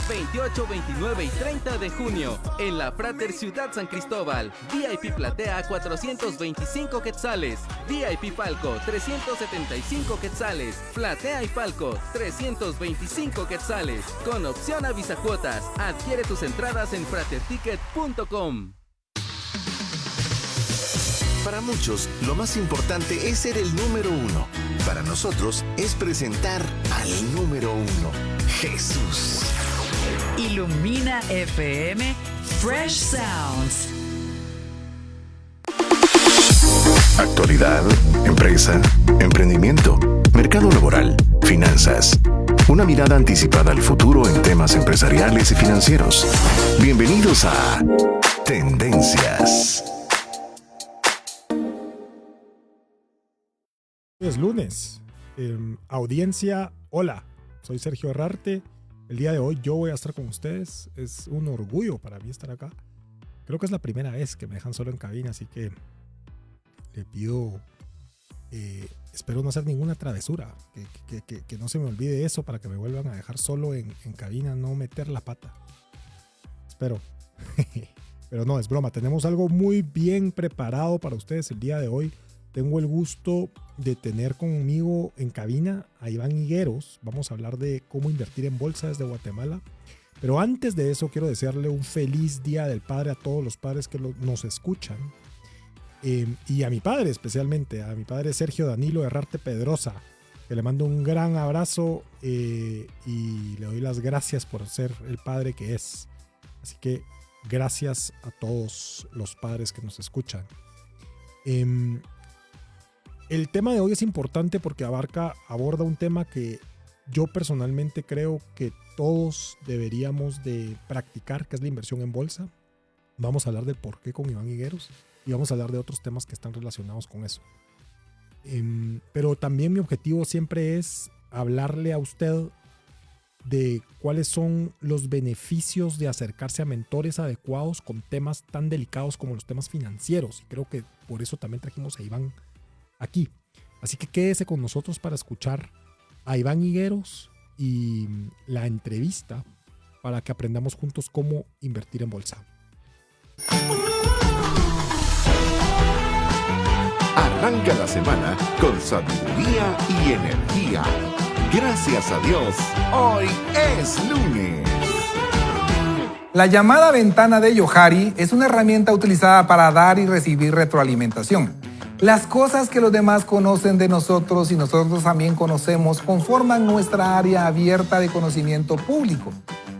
28, 29 y 30 de junio en la Frater Ciudad San Cristóbal. VIP Platea 425 quetzales. VIP Palco 375 quetzales. Platea y Palco 325 quetzales. Con opción a visacuotas. Adquiere tus entradas en fraterticket.com. Para muchos, lo más importante es ser el número uno. Para nosotros es presentar al número uno, Jesús. Ilumina FM Fresh Sounds. Actualidad, empresa, emprendimiento, mercado laboral, finanzas. Una mirada anticipada al futuro en temas empresariales y financieros. Bienvenidos a Tendencias. Es lunes. Audiencia, hola. Soy Sergio Herrarte. El día de hoy yo voy a estar con ustedes. Es un orgullo para mí estar acá. Creo que es la primera vez que me dejan solo en cabina, así que le pido, espero no hacer ninguna travesura, que no se me olvide eso para que me vuelvan a dejar solo en cabina, no meter la pata. Espero. Pero no, es broma. Tenemos algo muy bien preparado para ustedes el día de hoy. Tengo el gusto de tener conmigo en cabina a Iván Higueros. Vamos a hablar de cómo invertir en bolsa desde Guatemala. Pero antes de eso quiero desearle un feliz Día del Padre a todos los padres que nos escuchan. Y a mi padre especialmente, a mi padre Sergio Danilo Herrarte Pedrosa, que le mando un gran abrazo y le doy las gracias por ser el padre que es. Así que gracias a todos los padres que nos escuchan. El tema de hoy es importante porque aborda un tema que yo personalmente creo que todos deberíamos de practicar, que es la inversión en bolsa. Vamos a hablar del por qué con Iván Higueros y vamos a hablar de otros temas que están relacionados con eso. Pero también mi objetivo siempre es hablarle a usted de cuáles son los beneficios de acercarse a mentores adecuados con temas tan delicados como los temas financieros. Y creo que por eso también trajimos a Iván aquí. Así que quédese con nosotros para escuchar a Iván Higueros y la entrevista para que aprendamos juntos cómo invertir en bolsa. Arranca la semana con sabiduría y energía. Gracias a Dios, hoy es lunes. La llamada ventana de Johari es una herramienta utilizada para dar y recibir retroalimentación. Las cosas que los demás conocen de nosotros y nosotros también conocemos conforman nuestra área abierta de conocimiento público.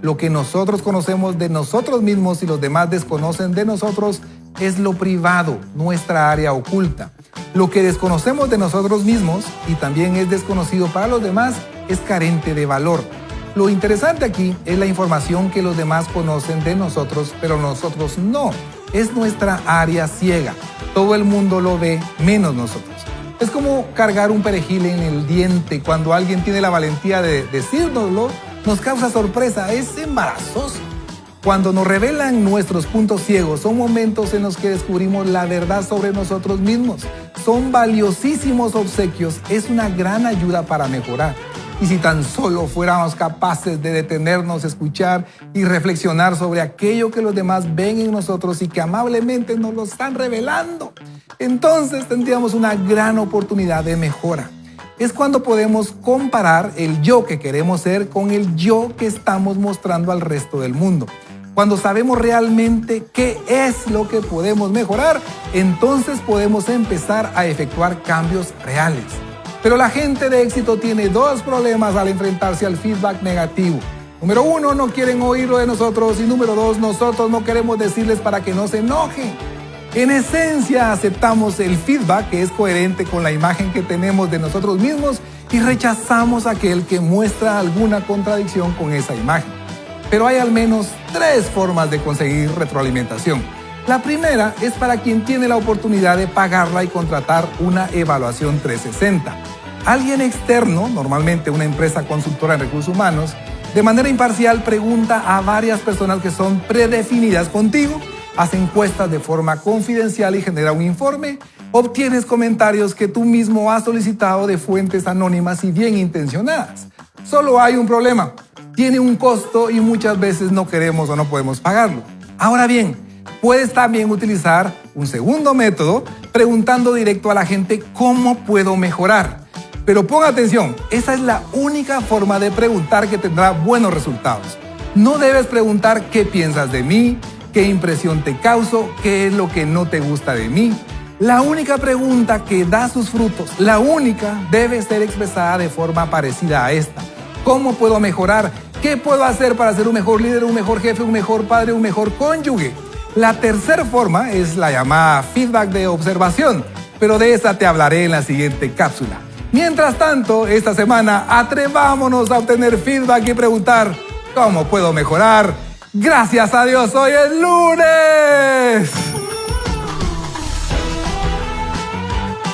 Lo que nosotros conocemos de nosotros mismos y los demás desconocen de nosotros es lo privado, nuestra área oculta. Lo que desconocemos de nosotros mismos y también es desconocido para los demás es carente de valor. Lo interesante aquí es la información que los demás conocen de nosotros, pero nosotros no. Es nuestra área ciega. Todo el mundo lo ve, menos nosotros. Es como cargar un perejil en el diente. Cuando alguien tiene la valentía de decírnoslo, nos causa sorpresa. Es embarazoso. Cuando nos revelan nuestros puntos ciegos, son momentos en los que descubrimos la verdad sobre nosotros mismos. Son valiosísimos obsequios. Es una gran ayuda para mejorar. Y si tan solo fuéramos capaces de detenernos, escuchar y reflexionar sobre aquello que los demás ven en nosotros y que amablemente nos lo están revelando, entonces tendríamos una gran oportunidad de mejora. Es cuando podemos comparar el yo que queremos ser con el yo que estamos mostrando al resto del mundo. Cuando sabemos realmente qué es lo que podemos mejorar, entonces podemos empezar a efectuar cambios reales. Pero la gente de éxito tiene dos problemas al enfrentarse al feedback negativo. Número uno, no quieren oírlo de nosotros. Y número dos, nosotros no queremos decirles para que no se enojen. En esencia, aceptamos el feedback que es coherente con la imagen que tenemos de nosotros mismos y rechazamos aquel que muestra alguna contradicción con esa imagen. Pero hay al menos 3 formas de conseguir retroalimentación. La primera es para quien tiene la oportunidad de pagarla y contratar una evaluación 360. Alguien externo, normalmente una empresa consultora en recursos humanos, de manera imparcial pregunta a varias personas que son predefinidas contigo, hace encuestas de forma confidencial y genera un informe, obtienes comentarios que tú mismo has solicitado de fuentes anónimas y bien intencionadas. Solo hay un problema. tiene un costo y muchas veces no queremos o no podemos pagarlo. Ahora bien, puedes también utilizar un segundo método preguntando directo a la gente cómo puedo mejorar. Pero ponga atención, esa es la única forma de preguntar que tendrá buenos resultados. No debes preguntar qué piensas de mí, qué impresión te causo, qué es lo que no te gusta de mí. La única pregunta que da sus frutos, la única, debe ser expresada de forma parecida a esta. ¿Cómo puedo mejorar? ¿Qué puedo hacer para ser un mejor líder, un mejor jefe, un mejor padre, un mejor cónyuge? La tercera forma es la llamada feedback de observación, pero de esa te hablaré en la siguiente cápsula. Mientras tanto, esta semana atrevámonos a obtener feedback y preguntar ¿cómo puedo mejorar? Gracias a Dios, hoy es lunes.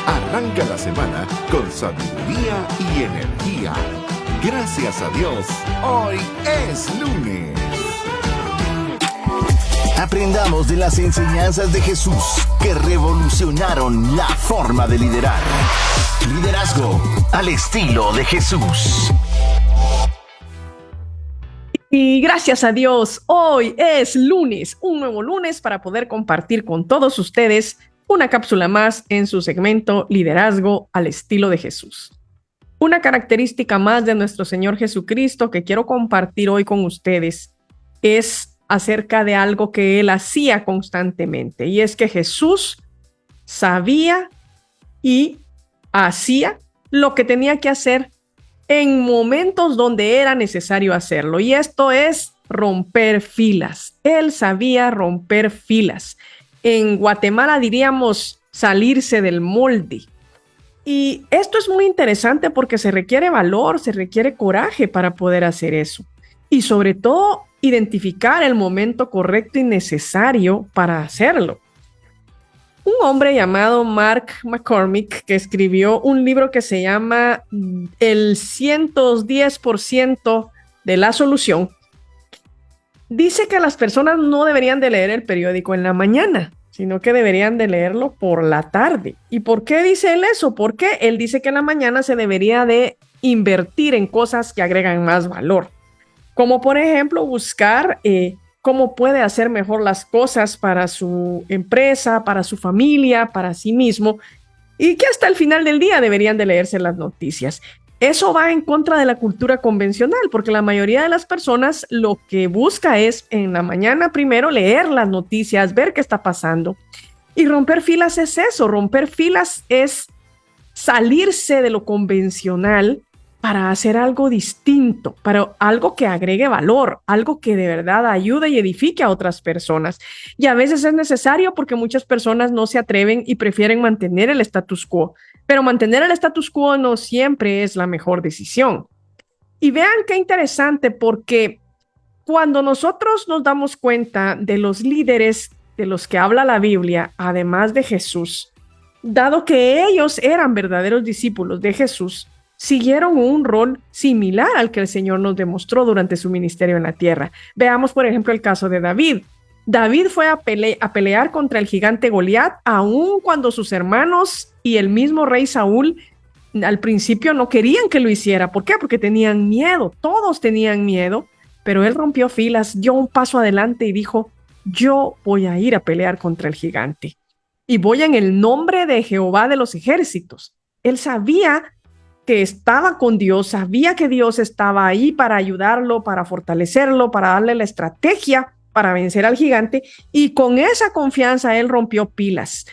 Arranca la semana con sabiduría y energía. Gracias a Dios, hoy es lunes. Aprendamos de las enseñanzas de Jesús que revolucionaron la forma de liderar. Liderazgo al estilo de Jesús. Y gracias a Dios, hoy es lunes, un nuevo lunes para poder compartir con todos ustedes una cápsula más en su segmento Liderazgo al estilo de Jesús. Una característica más de nuestro Señor Jesucristo que quiero compartir hoy con ustedes es acerca de algo que Él hacía constantemente, y es que Jesús sabía y hacía lo que tenía que hacer en momentos donde era necesario hacerlo, y esto es romper filas. Él sabía romper filas. En Guatemala diríamos salirse del molde. Y esto es muy interesante porque se requiere valor, se requiere coraje para poder hacer eso. Y sobre todo, identificar el momento correcto y necesario para hacerlo. Un hombre llamado Mark McCormick, que escribió un libro que se llama El 110% de la solución, dice que las personas no deberían de leer el periódico en la mañana, sino que deberían de leerlo por la tarde. ¿Y por qué dice él eso? Porque él dice que en la mañana se debería de invertir en cosas que agregan más valor, como por ejemplo buscar cómo puede hacer mejor las cosas para su empresa, para su familia, para sí mismo, y que hasta el final del día deberían de leerse las noticias. Eso va en contra de la cultura convencional, porque la mayoría de las personas lo que busca es en la mañana primero leer las noticias, ver qué está pasando. Y romper filas es eso, romper filas es salirse de lo convencional para hacer algo distinto, para algo que agregue valor, algo que de verdad ayude y edifique a otras personas. Y a veces es necesario porque muchas personas no se atreven y prefieren mantener el status quo. Pero mantener el status quo no siempre es la mejor decisión. Y vean qué interesante, porque cuando nosotros nos damos cuenta de los líderes de los que habla la Biblia, además de Jesús, dado que ellos eran verdaderos discípulos de Jesús, siguieron un rol similar al que el Señor nos demostró durante su ministerio en la tierra. Veamos, por ejemplo, el caso de David. David fue a pelear contra el gigante Goliat, aun cuando sus hermanos y el mismo rey Saúl al principio no querían que lo hiciera. ¿Por qué? Porque tenían miedo, todos tenían miedo, pero él rompió filas, dio un paso adelante y dijo, yo voy a ir a pelear contra el gigante y voy en el nombre de Jehová de los ejércitos. Él sabía que estaba con Dios, sabía que Dios estaba ahí para ayudarlo, para fortalecerlo, para darle la estrategia para vencer al gigante, y con esa confianza él rompió filas,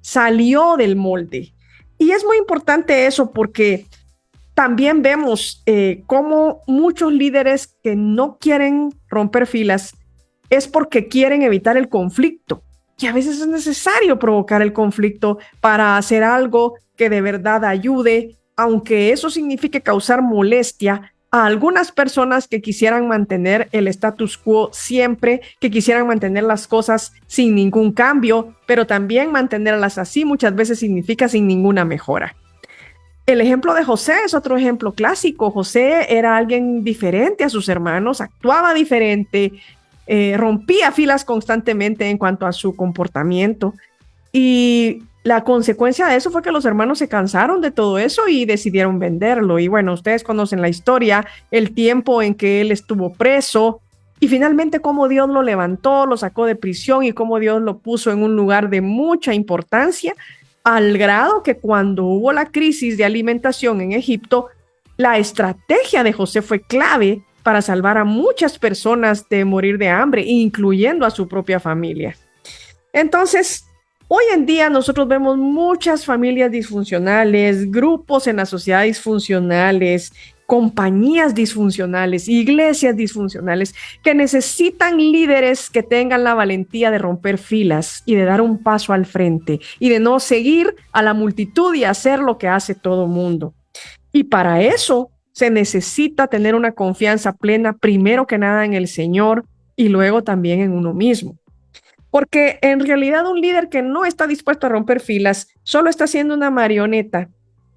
salió del molde. Y es muy importante eso porque también vemos cómo muchos líderes que no quieren romper filas es porque quieren evitar el conflicto. Y a veces es necesario provocar el conflicto para hacer algo que de verdad ayude, aunque eso signifique causar molestia a algunas personas que quisieran mantener el status quo siempre, que quisieran mantener las cosas sin ningún cambio, pero también mantenerlas así muchas veces significa sin ninguna mejora. El ejemplo de José es otro ejemplo clásico. José era alguien diferente a sus hermanos, actuaba diferente, rompía filas constantemente en cuanto a su comportamiento, y la consecuencia de eso fue que los hermanos se cansaron de todo eso y decidieron venderlo. Y bueno, ustedes conocen la historia, el tiempo en que él estuvo preso y finalmente cómo Dios lo levantó, lo sacó de prisión y cómo Dios lo puso en un lugar de mucha importancia, al grado que cuando hubo la crisis de alimentación en Egipto, la estrategia de José fue clave para salvar a muchas personas de morir de hambre, incluyendo a su propia familia. Entonces, hoy en día nosotros vemos muchas familias disfuncionales, grupos en la sociedad disfuncionales, compañías disfuncionales, iglesias disfuncionales que necesitan líderes que tengan la valentía de romper filas y de dar un paso al frente y de no seguir a la multitud y hacer lo que hace todo mundo. Y para eso se necesita tener una confianza plena, primero que nada en el Señor y luego también en uno mismo. Porque en realidad un líder que no está dispuesto a romper filas solo está siendo una marioneta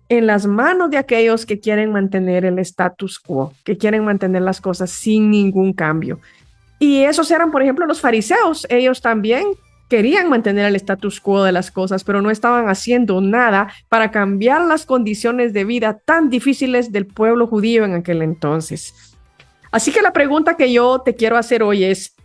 en las manos de aquellos que quieren mantener el status quo, que quieren mantener las cosas sin ningún cambio. Y esos eran, por ejemplo, los fariseos. Ellos también querían mantener el status quo de las cosas, pero no estaban haciendo nada para cambiar las condiciones de vida tan difíciles del pueblo judío en aquel entonces. Así que la pregunta que yo te quiero hacer hoy es,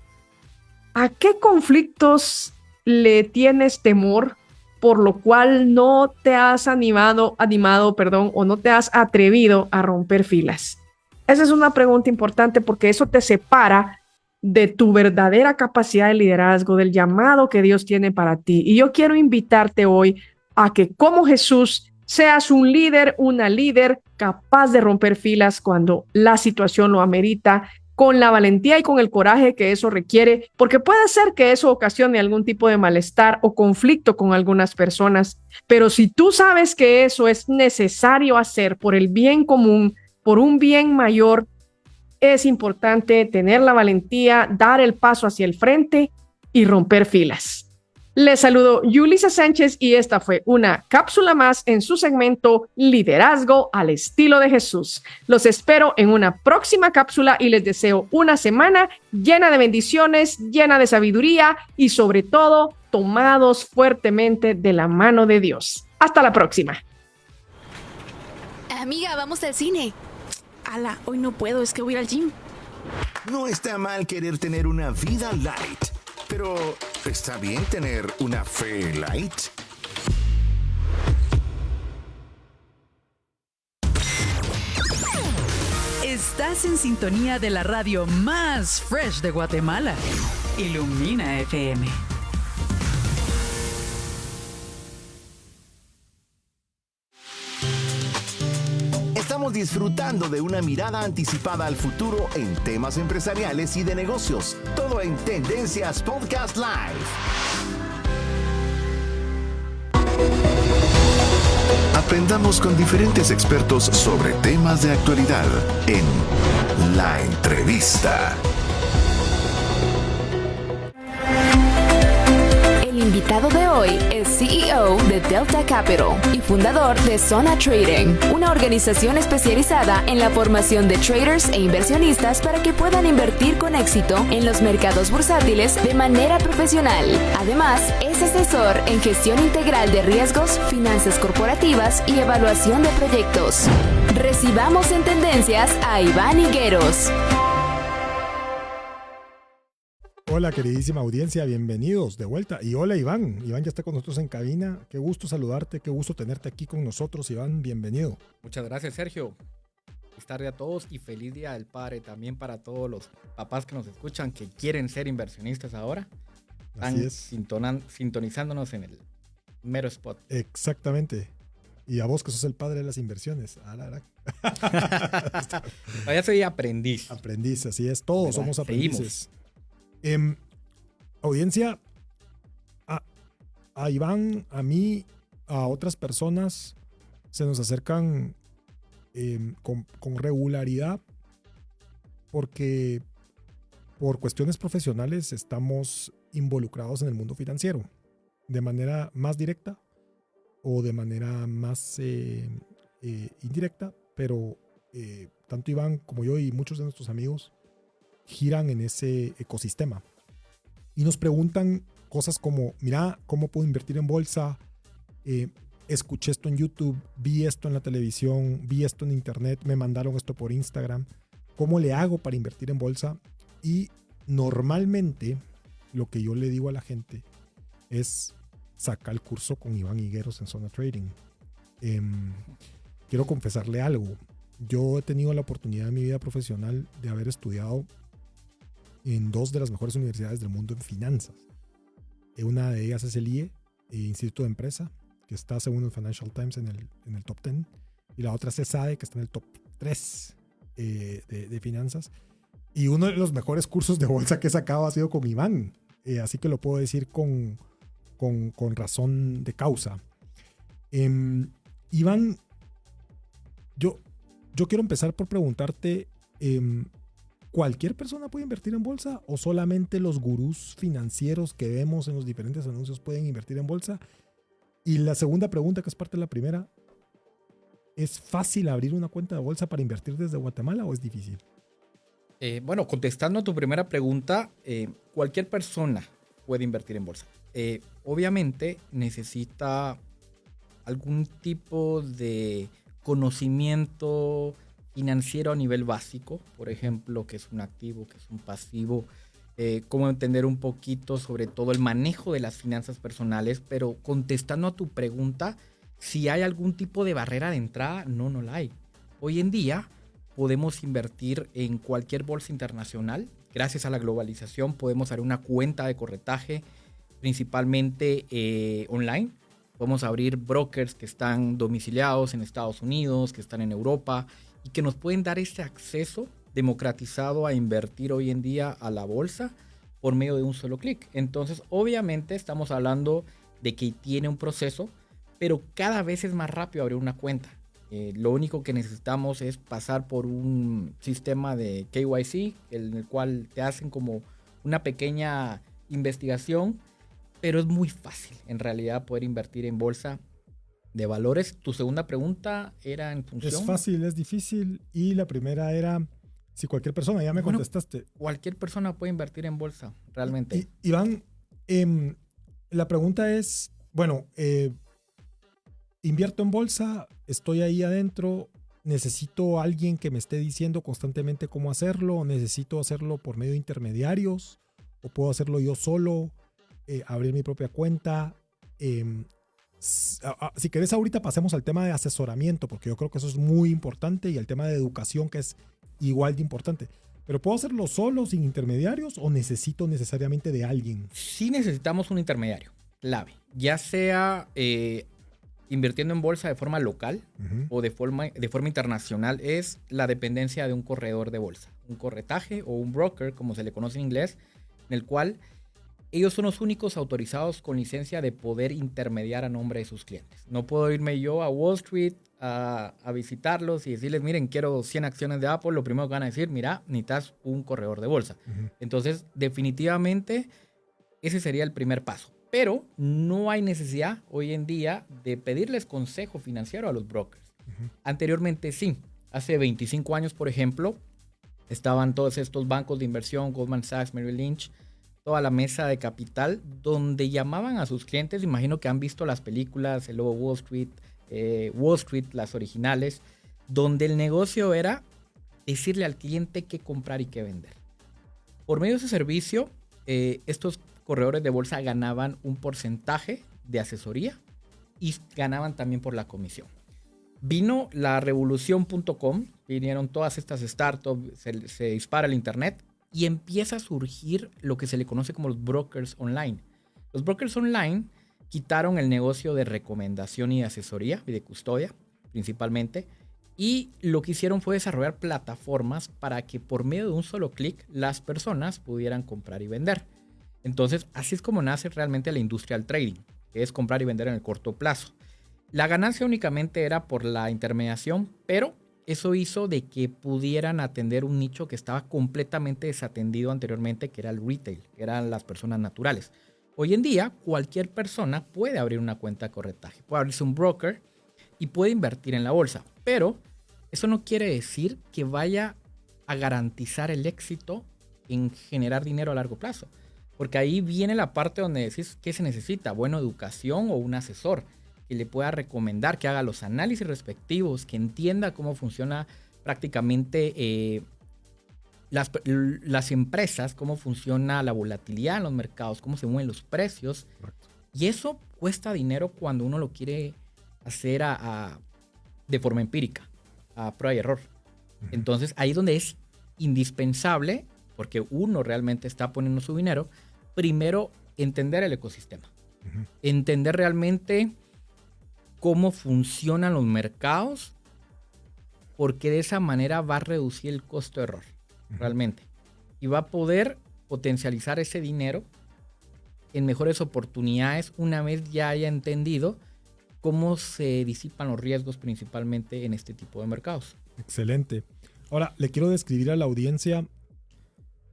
¿a qué conflictos le tienes temor, por lo cual no te has animado, o no te has atrevido a romper filas? Esa es una pregunta importante porque eso te separa de tu verdadera capacidad de liderazgo, del llamado que Dios tiene para ti. Y yo quiero invitarte hoy a que, como Jesús, seas un líder, una líder capaz de romper filas cuando la situación lo amerita, con la valentía y con el coraje que eso requiere, porque puede ser que eso ocasione algún tipo de malestar o conflicto con algunas personas, pero si tú sabes que eso es necesario hacer por el bien común, por un bien mayor, es importante tener la valentía, dar el paso hacia el frente y romper filas. Les saludo Yulisa Sánchez y esta fue una cápsula más en su segmento Liderazgo al estilo de Jesús. Los espero en una próxima cápsula y les deseo una semana llena de bendiciones, llena de sabiduría y sobre todo tomados fuertemente de la mano de Dios. Hasta la próxima. Amiga, vamos al cine. Ala, hoy no puedo, es que voy a ir al gym. No está mal querer tener una vida light, pero ¿está bien tener una fe light? Estás en sintonía de la radio más fresh de Guatemala. Ilumina FM. Estamos disfrutando de una mirada anticipada al futuro en temas empresariales y de negocios. Todo en Tendencias Podcast Live. Aprendamos con diferentes expertos sobre temas de actualidad en La Entrevista. El invitado de hoy es CEO de Delta Capital y fundador de Zona Trading, una organización especializada en la formación de traders e inversionistas para que puedan invertir con éxito en los mercados bursátiles de manera profesional. Además, es asesor en gestión integral de riesgos, finanzas corporativas y evaluación de proyectos. Recibamos en Tendencias a Iván Higueros. Hola, queridísima audiencia, bienvenidos de vuelta. Y hola, Iván. Iván ya está con nosotros en cabina. Qué gusto saludarte, qué gusto tenerte aquí con nosotros, Iván. Bienvenido. Muchas gracias, Sergio. Feliz tarde a todos y feliz Día del Padre también para todos los papás que nos escuchan, que quieren ser inversionistas ahora. Así Están es. sintonizándonos en el mero spot. Exactamente. Y a vos que sos el padre de las inversiones. Todavía soy aprendiz. Aprendiz, así es. Todos ¿verdad? somos aprendices. Audiencia, a Iván, a mí, a otras personas se nos acercan con regularidad porque por cuestiones profesionales estamos involucrados en el mundo financiero de manera más directa o de manera más indirecta, pero tanto Iván como yo y muchos de nuestros amigos giran en ese ecosistema y nos preguntan cosas como, mira, ¿cómo puedo invertir en bolsa? escuché esto en YouTube, vi esto en la televisión, vi esto en internet, me mandaron esto por Instagram. ¿Cómo le hago para invertir en bolsa? Y normalmente lo que yo le digo a la gente es saca el curso con Iván Higueros en Zona Trading. Quiero confesarle algo. Yo he tenido la oportunidad en mi vida profesional de haber estudiado en 2 de las mejores universidades del mundo en finanzas. Una de ellas es el IE, Instituto de Empresa, que está según el Financial Times en el top 10, y la otra es ESADE, que está en el top 3 de finanzas. Y uno de los mejores cursos de bolsa que he sacado ha sido con Iván, así que lo puedo decir con razón de causa. Iván, yo quiero empezar por preguntarte, ¿cualquier persona puede invertir en bolsa o solamente los gurús financieros que vemos en los diferentes anuncios pueden invertir en bolsa? Y la segunda pregunta, que es parte de la primera, ¿es fácil abrir una cuenta de bolsa para invertir desde Guatemala o es difícil? Bueno, contestando a tu primera pregunta, cualquier persona puede invertir en bolsa. Obviamente necesita algún tipo de conocimiento financiero a nivel básico, por ejemplo, qué es un activo, qué es un pasivo, cómo entender un poquito sobre todo el manejo de las finanzas personales, pero contestando a tu pregunta, si hay algún tipo de barrera de entrada, no la hay. Hoy en día podemos invertir en cualquier bolsa internacional. Gracias a la globalización podemos abrir una cuenta de corretaje, principalmente online. Podemos abrir brokers que están domiciliados en Estados Unidos, que están en Europa y que nos pueden dar ese acceso democratizado a invertir hoy en día a la bolsa por medio de un solo clic. Entonces, obviamente estamos hablando de que tiene un proceso, pero cada vez es más rápido abrir una cuenta. Lo único que necesitamos es pasar por un sistema de KYC, en el cual te hacen como una pequeña investigación, pero es muy fácil en realidad poder invertir en bolsa de valores. Tu segunda pregunta era en función... ¿Es fácil, es difícil? Y la primera era si cualquier persona, ya me contestaste. Cualquier persona puede invertir en bolsa, realmente. Iván, la pregunta es, bueno, invierto en bolsa, estoy ahí adentro, necesito a alguien que me esté diciendo constantemente cómo hacerlo, necesito hacerlo por medio de intermediarios, o puedo hacerlo yo solo, abrir mi propia cuenta. Si querés ahorita pasemos al tema de asesoramiento, porque yo creo que eso es muy importante, y el tema de educación, que es igual de importante. ¿Pero puedo hacerlo solo, sin intermediarios, o necesito necesariamente de alguien? Sí necesitamos un intermediario clave, ya sea invirtiendo en bolsa de forma local o de forma internacional. Es la dependencia de un corredor de bolsa, un corretaje o un broker, como se le conoce en inglés, en el cual ellos son los únicos autorizados con licencia de poder intermediar a nombre de sus clientes. No puedo irme yo a Wall Street a visitarlos y decirles, miren, quiero 100 acciones de Apple. Lo primero que van a decir, mira, necesitas un corredor de bolsa. Entonces, definitivamente, ese sería el primer paso. Pero no hay necesidad hoy en día de pedirles consejo financiero a los brokers. Anteriormente sí. Hace 25 años, por ejemplo, estaban todos estos bancos de inversión, Goldman Sachs, Merrill Lynch, toda la mesa de capital, donde llamaban a sus clientes. Imagino que han visto las películas, el Lobo Wall Street, las originales, donde el negocio era decirle al cliente qué comprar y qué vender. Por medio de ese servicio, estos corredores de bolsa ganaban un porcentaje de asesoría y ganaban también por la comisión. Vino la revolución.com, vinieron todas estas startups, se dispara el internet y empieza a surgir lo que se le conoce como los brokers online. Los brokers online quitaron el negocio de recomendación y de asesoría y de custodia principalmente, y lo que hicieron fue desarrollar plataformas para que por medio de un solo clic las personas pudieran comprar y vender. Entonces, así es como nace realmente la industria del trading, que es comprar y vender en el corto plazo. La ganancia únicamente era por la intermediación, pero eso hizo de que pudieran atender un nicho que estaba completamente desatendido anteriormente, que era el retail, que eran las personas naturales. Hoy en día, cualquier persona puede abrir una cuenta de corretaje, puede abrirse un broker y puede invertir en la bolsa, pero eso no quiere decir que vaya a garantizar el éxito en generar dinero a largo plazo. Porque ahí viene la parte donde decís qué se necesita, bueno, educación o un asesor. que le pueda recomendar, que haga los análisis respectivos, que entienda cómo funciona prácticamente las empresas, cómo funciona la volatilidad en los mercados, cómo se mueven los precios. Correcto. Y eso cuesta dinero cuando uno lo quiere hacer de forma empírica, a prueba y error. Entonces, ahí es donde es indispensable, porque uno realmente está poniendo su dinero, primero entender el ecosistema. Entender realmente cómo funcionan los mercados, porque de esa manera va a reducir el costo de error, realmente. Y va a poder potencializar ese dinero en mejores oportunidades una vez ya haya entendido cómo se disipan los riesgos principalmente en este tipo de mercados. Excelente. Ahora, le quiero describir a la audiencia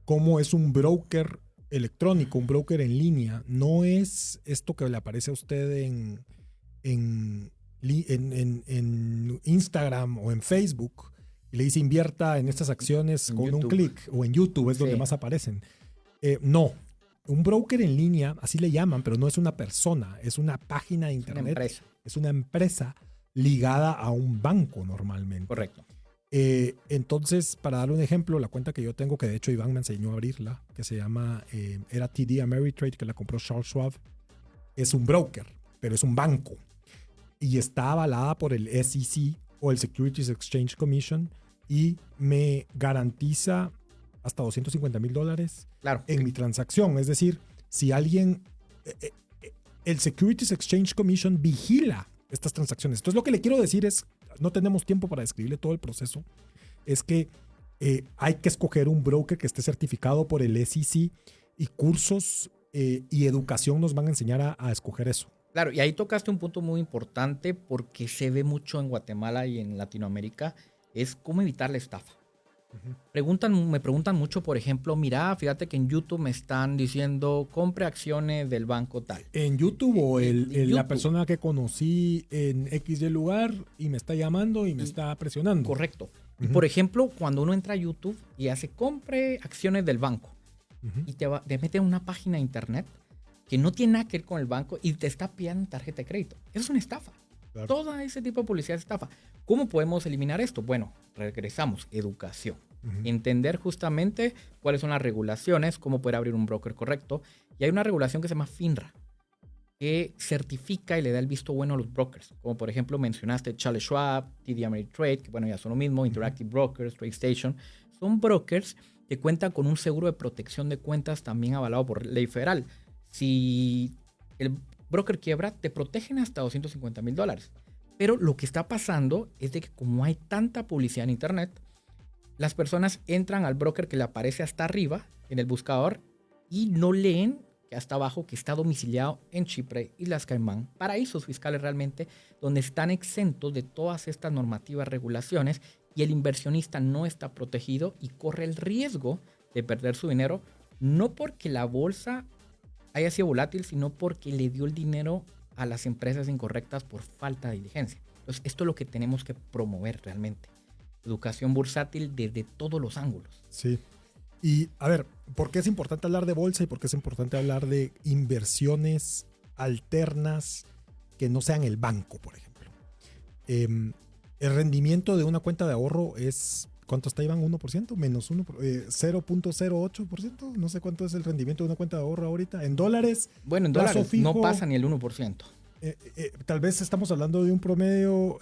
cómo es un broker electrónico, un broker en línea. No es esto que le aparece a usted en Instagram o en Facebook y le dice invierta en estas acciones con YouTube. Un clic, o en YouTube es donde más aparecen. No, un broker en línea, así le llaman, pero no es una persona, es una página de internet. Es una empresa ligada a un banco normalmente. Correcto. Entonces, para darle un ejemplo, la cuenta que yo tengo, que de hecho Iván me enseñó a abrirla, que se llama, era TD Ameritrade, que la compró Charles Schwab, es un broker, pero es un banco. Y está avalada por el SEC o el Securities Exchange Commission y me garantiza hasta $250,000 en mi transacción. Es decir, si alguien, el Securities Exchange Commission vigila estas transacciones. Entonces, lo que le quiero decir es, no tenemos tiempo para describirle todo el proceso, es que hay que escoger un broker que esté certificado por el SEC y cursos y educación nos van a enseñar a escoger eso. Claro, y ahí tocaste un punto muy importante porque se ve mucho en Guatemala y en Latinoamérica, es cómo evitar la estafa. Me preguntan mucho, por ejemplo, mira, fíjate que en YouTube me están diciendo compre acciones del banco tal. ¿En YouTube o la persona que conocí en XY lugar y me está llamando y me está presionando? Correcto. Y por ejemplo, cuando uno entra a YouTube y hace compre acciones del banco y te mete a una página de internet que no tiene nada que ver con el banco y te está pidiendo tarjeta de crédito. Eso es una estafa. Claro. Todo ese tipo de publicidad es estafa. ¿Cómo podemos eliminar esto? Bueno, regresamos. Educación. Entender justamente cuáles son las regulaciones, cómo poder abrir un broker correcto. Y hay una regulación que se llama FINRA, que certifica y le da el visto bueno a los brokers. Como por ejemplo mencionaste Charles Schwab, TD Ameritrade, que bueno, ya son lo mismo, Interactive Brokers, TradeStation. Son brokers que cuentan con un seguro de protección de cuentas también avalado por ley federal. Si el broker quiebra, te protegen hasta $250,000. Pero lo que está pasando es de que como hay tanta publicidad en internet, las personas entran al broker que le aparece hasta arriba en el buscador y no leen que hasta abajo que está domiciliado en Chipre, Islas Caimán, paraísos fiscales realmente, donde están exentos de todas estas normativas, regulaciones, y el inversionista no está protegido y corre el riesgo de perder su dinero, no porque la bolsa haya sido volátil, sino porque le dio el dinero a las empresas incorrectas por falta de diligencia. Entonces, esto es lo que tenemos que promover realmente. Educación bursátil desde todos los ángulos. Sí. Y a ver, ¿por qué es importante hablar de bolsa y por qué es importante hablar de inversiones alternas que no sean el banco, por ejemplo? El rendimiento de una cuenta de ahorro es, ¿cuánto está, Iván? ¿1%? ¿Menos 1%? ¿0.08%? No sé cuánto es el rendimiento de una cuenta de ahorro ahorita. ¿En dólares? Bueno, en dólares fijo, no pasa ni el 1%. Tal vez estamos hablando de un promedio.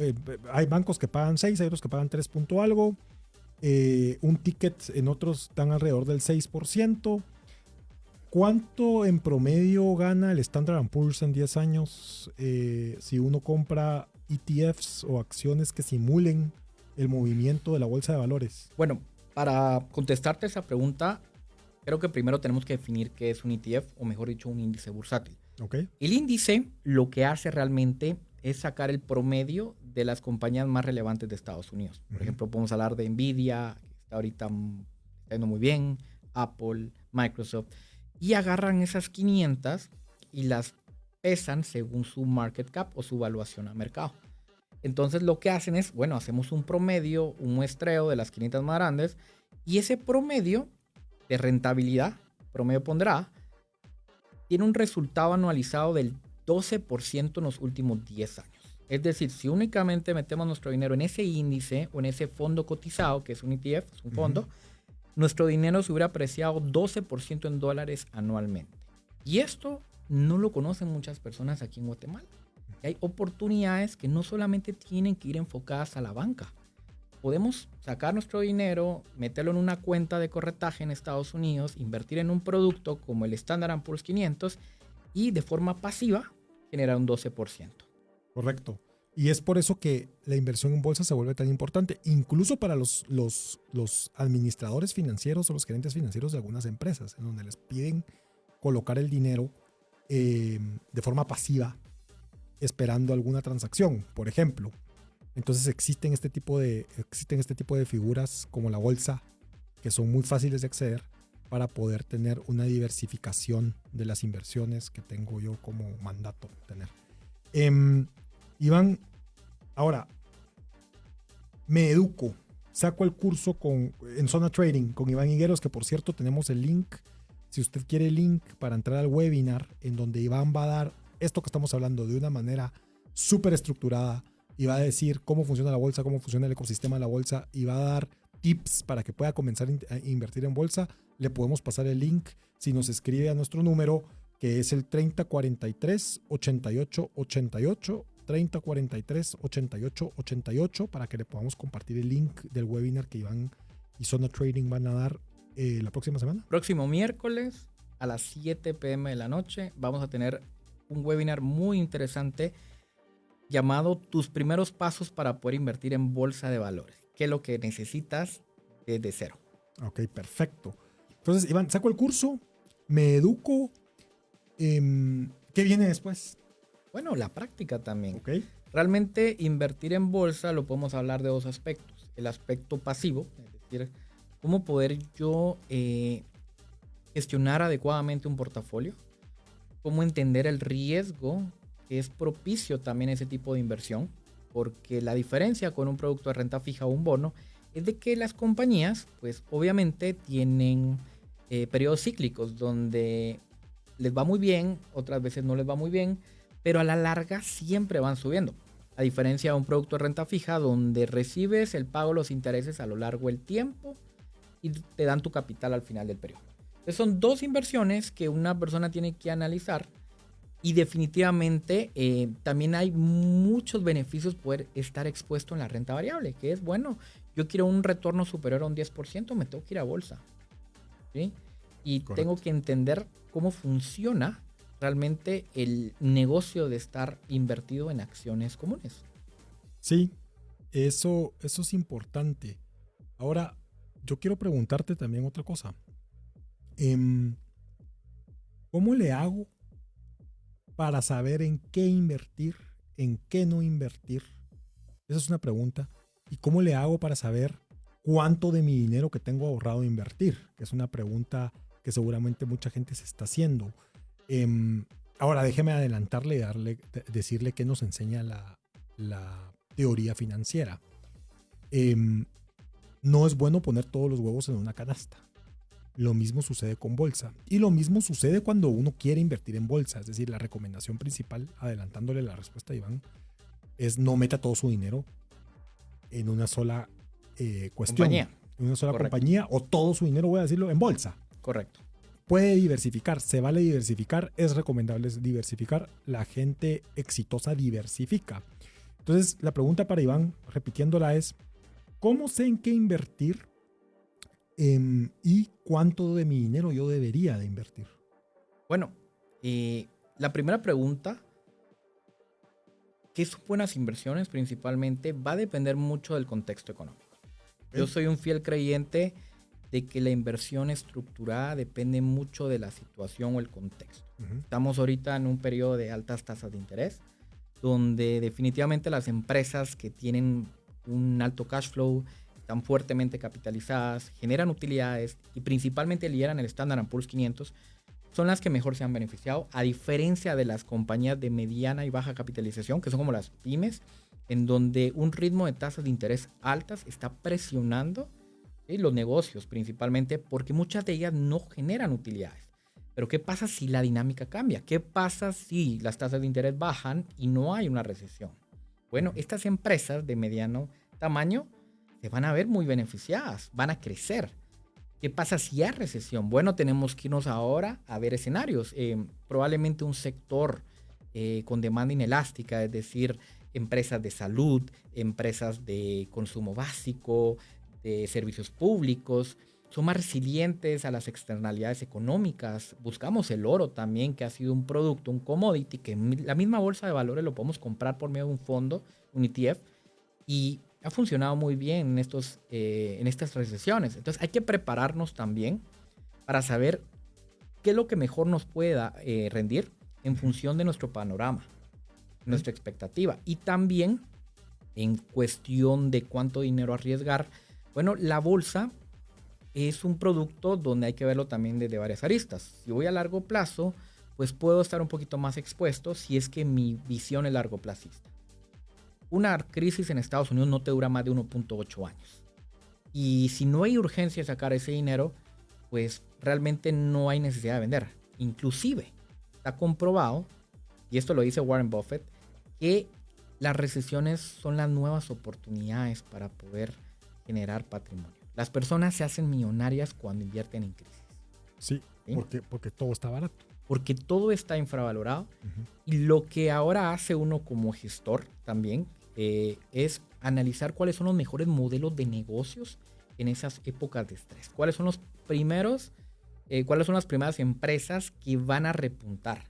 Hay bancos que pagan 6, hay otros que pagan 3 punto algo. Un ticket en otros están alrededor del 6%. ¿Cuánto en promedio gana el Standard & Poor's en 10 años si uno compra ETFs o acciones que simulen el movimiento de la bolsa de valores? Bueno, para contestarte esa pregunta, creo que primero tenemos que definir qué es un ETF, o mejor dicho, un índice bursátil. Okay. El índice lo que hace realmente es sacar el promedio de las compañías más relevantes de Estados Unidos. Por ejemplo, podemos hablar de Nvidia, que está ahorita está yendo muy bien, Apple, Microsoft, y agarran esas 500 y las pesan según su market cap o su valuación a mercado. Entonces lo que hacen es, bueno, hacemos un promedio, un muestreo de las 500 más grandes, y ese promedio de rentabilidad, promedio ponderada, tiene un resultado anualizado del 12% en los últimos 10 años. Es decir, si únicamente metemos nuestro dinero en ese índice o en ese fondo cotizado, que es un ETF, es un fondo, nuestro dinero se hubiera apreciado 12% en dólares anualmente. Y esto no lo conocen muchas personas aquí en Guatemala. Y hay oportunidades que no solamente tienen que ir enfocadas a la banca. Podemos sacar nuestro dinero, meterlo en una cuenta de corretaje en Estados Unidos, invertir en un producto como el Standard & Poor's 500 y de forma pasiva generar un 12%. Correcto. Y es por eso que la inversión en bolsa se vuelve tan importante, incluso para los administradores financieros o los gerentes financieros de algunas empresas, en donde les piden colocar el dinero de forma pasiva, esperando alguna transacción, por ejemplo. Entonces existen este tipo de figuras como la bolsa, que son muy fáciles de acceder para poder tener una diversificación de las inversiones que tengo yo como mandato tener. Iván, ahora me educo, saco el curso en Zona Trading con Iván Higueros, que por cierto tenemos el link. Si usted quiere el link para entrar al webinar, en donde Iván va a dar esto que estamos hablando de una manera súper estructurada y va a decir cómo funciona la bolsa, cómo funciona el ecosistema de la bolsa y va a dar tips para que pueda comenzar a invertir en bolsa, le podemos pasar el link si nos escribe a nuestro número, que es el 3043-8888, 3043-8888, para que le podamos compartir el link del webinar que Iván y Zona Trading van a dar la próxima semana. Próximo miércoles a las 7 p.m. de la noche vamos a tener un webinar muy interesante llamado Tus primeros pasos para poder invertir en bolsa de valores. ¿Qué es lo que necesitas desde cero? Ok, perfecto. Entonces, Iván, saco el curso, me educo. ¿Qué viene después? Bueno, la práctica también. Okay. Realmente invertir en bolsa lo podemos hablar de dos aspectos. El aspecto pasivo, es decir, cómo poder yo gestionar adecuadamente un portafolio, cómo entender el riesgo que es propicio también a ese tipo de inversión, porque la diferencia con un producto de renta fija o un bono es de que las compañías, pues obviamente tienen periodos cíclicos donde les va muy bien, otras veces no les va muy bien, pero a la larga siempre van subiendo. A diferencia de un producto de renta fija donde recibes el pago de los intereses a lo largo del tiempo y te dan tu capital al final del periodo. Entonces son dos inversiones que una persona tiene que analizar y definitivamente también hay muchos beneficios poder estar expuesto en la renta variable, que es, bueno, yo quiero un retorno superior a un 10%, me tengo que ir a bolsa, ¿sí? Y correcto, tengo que entender cómo funciona realmente el negocio de estar invertido en acciones comunes. Sí, eso es importante. Ahora, yo quiero preguntarte también otra cosa. ¿Cómo le hago para saber en qué invertir, en qué no invertir? Esa es una pregunta. ¿Y cómo le hago para saber cuánto de mi dinero que tengo ahorrado invertir? Que es una pregunta que seguramente mucha gente se está haciendo. Ahora déjeme adelantarle y decirle qué nos enseña la teoría financiera. No es bueno poner todos los huevos en una canasta. Lo mismo sucede con bolsa. Y lo mismo sucede cuando uno quiere invertir en bolsa. Es decir, la recomendación principal, adelantándole la respuesta a Iván, es no meta todo su dinero en una sola cuestión. Compañía. En una sola Correcto. compañía, o todo su dinero, voy a decirlo, en bolsa. Correcto. Puede diversificar, se vale diversificar, es recomendable diversificar. La gente exitosa diversifica. Entonces, la pregunta para Iván, repitiéndola, es: ¿cómo sé en qué invertir y cuánto de mi dinero yo debería de invertir? Bueno, la primera pregunta, ¿qué son buenas inversiones? Principalmente va a depender mucho del contexto económico. Yo soy un fiel creyente de que la inversión estructurada depende mucho de la situación o el contexto. Estamos ahorita en un periodo de altas tasas de interés, donde definitivamente las empresas que tienen un alto cash flow, están fuertemente capitalizadas, generan utilidades y principalmente lideran el Standard & Poor's 500, son las que mejor se han beneficiado, a diferencia de las compañías de mediana y baja capitalización, que son como las pymes, en donde un ritmo de tasas de interés altas está presionando los negocios principalmente, porque muchas de ellas no generan utilidades. Pero ¿qué pasa si la dinámica cambia? ¿Qué pasa si las tasas de interés bajan y no hay una recesión? Bueno, estas empresas de mediano tamaño se van a ver muy beneficiadas, van a crecer. ¿Qué pasa si hay recesión? Bueno, tenemos que irnos ahora a ver escenarios. Probablemente un sector con demanda inelástica, es decir, empresas de salud, empresas de consumo básico, de servicios públicos, son más resilientes a las externalidades económicas. Buscamos el oro también, que ha sido un producto, un commodity, que en la misma bolsa de valores lo podemos comprar por medio de un fondo, un ETF, y ha funcionado muy bien en estas recesiones. Entonces hay que prepararnos también para saber qué es lo que mejor nos pueda rendir en función de nuestro panorama, nuestra expectativa. Y también en cuestión de cuánto dinero arriesgar. Bueno, la bolsa es un producto donde hay que verlo también desde varias aristas. Si voy a largo plazo, pues puedo estar un poquito más expuesto si es que mi visión es largoplacista. Una crisis en Estados Unidos no te dura más de 1.8 años. Y si no hay urgencia de sacar ese dinero, pues realmente no hay necesidad de vender. Inclusive, está comprobado, y esto lo dice Warren Buffett, que las recesiones son las nuevas oportunidades para poder generar patrimonio. Las personas se hacen millonarias cuando invierten en crisis. Sí, ¿sí? Porque todo está barato. Porque todo está infravalorado. Y lo que ahora hace uno como gestor también es analizar cuáles son los mejores modelos de negocios en esas épocas de estrés. Cuáles son las primeras empresas que van a repuntar.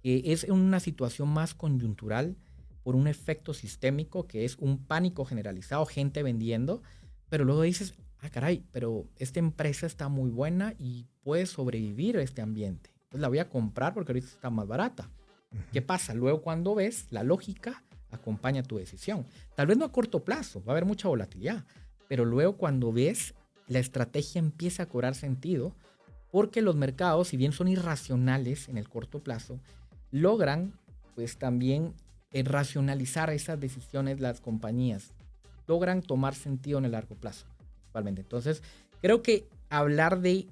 Es una situación más coyuntural por un efecto sistémico que es un pánico generalizado, gente vendiendo, pero luego dices, caray, pero esta empresa está muy buena y puede sobrevivir a este ambiente. Entonces la voy a comprar porque ahorita está más barata. ¿Qué pasa? Luego cuando ves, la lógica acompaña tu decisión. Tal vez no a corto plazo, va a haber mucha volatilidad, pero luego cuando ves, la estrategia empieza a cobrar sentido porque los mercados, si bien son irracionales en el corto plazo, logran pues también racionalizar esas decisiones las compañías. Logran tomar sentido en el largo plazo, principalmente. Entonces, creo que hablar de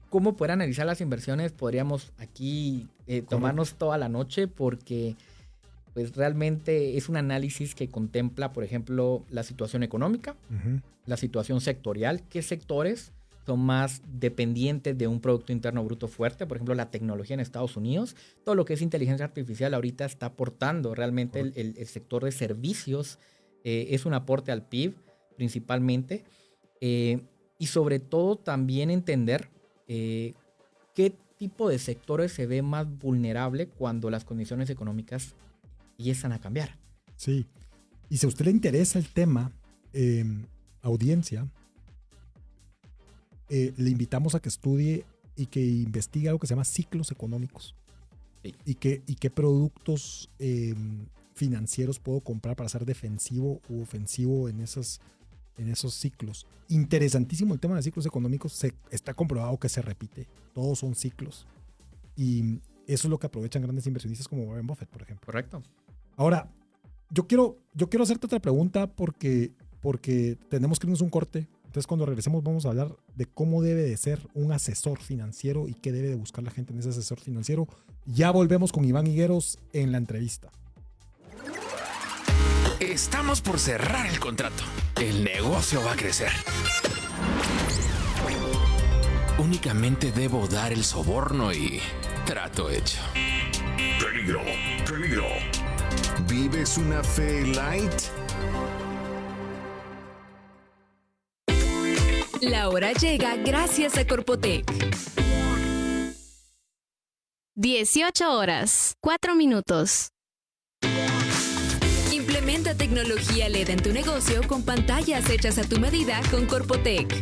cómo poder analizar las inversiones podríamos aquí tomarnos toda la noche porque pues realmente es un análisis que contempla, por ejemplo, la situación económica, la situación sectorial, qué sectores son más dependientes de un Producto Interno Bruto fuerte, por ejemplo, la tecnología en Estados Unidos, todo lo que es inteligencia artificial ahorita está aportando realmente el sector de servicios, es un aporte al PIB principalmente, y sobre todo también entender qué tipo de sectores se ve más vulnerable cuando las condiciones económicas empiezan a cambiar. Sí, y si a usted le interesa el tema, audiencia, le invitamos a que estudie y que investigue algo que se llama ciclos económicos. Sí. Y qué productos financieros puedo comprar para ser defensivo u ofensivo en esos ciclos. Interesantísimo el tema de ciclos económicos. Está comprobado que se repite. Todos son ciclos. Y eso es lo que aprovechan grandes inversionistas como Warren Buffett, por ejemplo. Correcto. Ahora, yo quiero hacerte otra pregunta porque tenemos que irnos un corte. Entonces, cuando regresemos vamos a hablar de cómo debe de ser un asesor financiero y qué debe de buscar la gente en ese asesor financiero. Ya volvemos con Iván Higueros en la entrevista. Estamos por cerrar el contrato. El negocio va a crecer. Únicamente debo dar el soborno y trato hecho. Peligro, peligro. ¿Vives una fe light? La hora llega gracias a Corpotec. 18 horas, 4 minutos. Implementa tecnología LED en tu negocio con pantallas hechas a tu medida con Corpotec.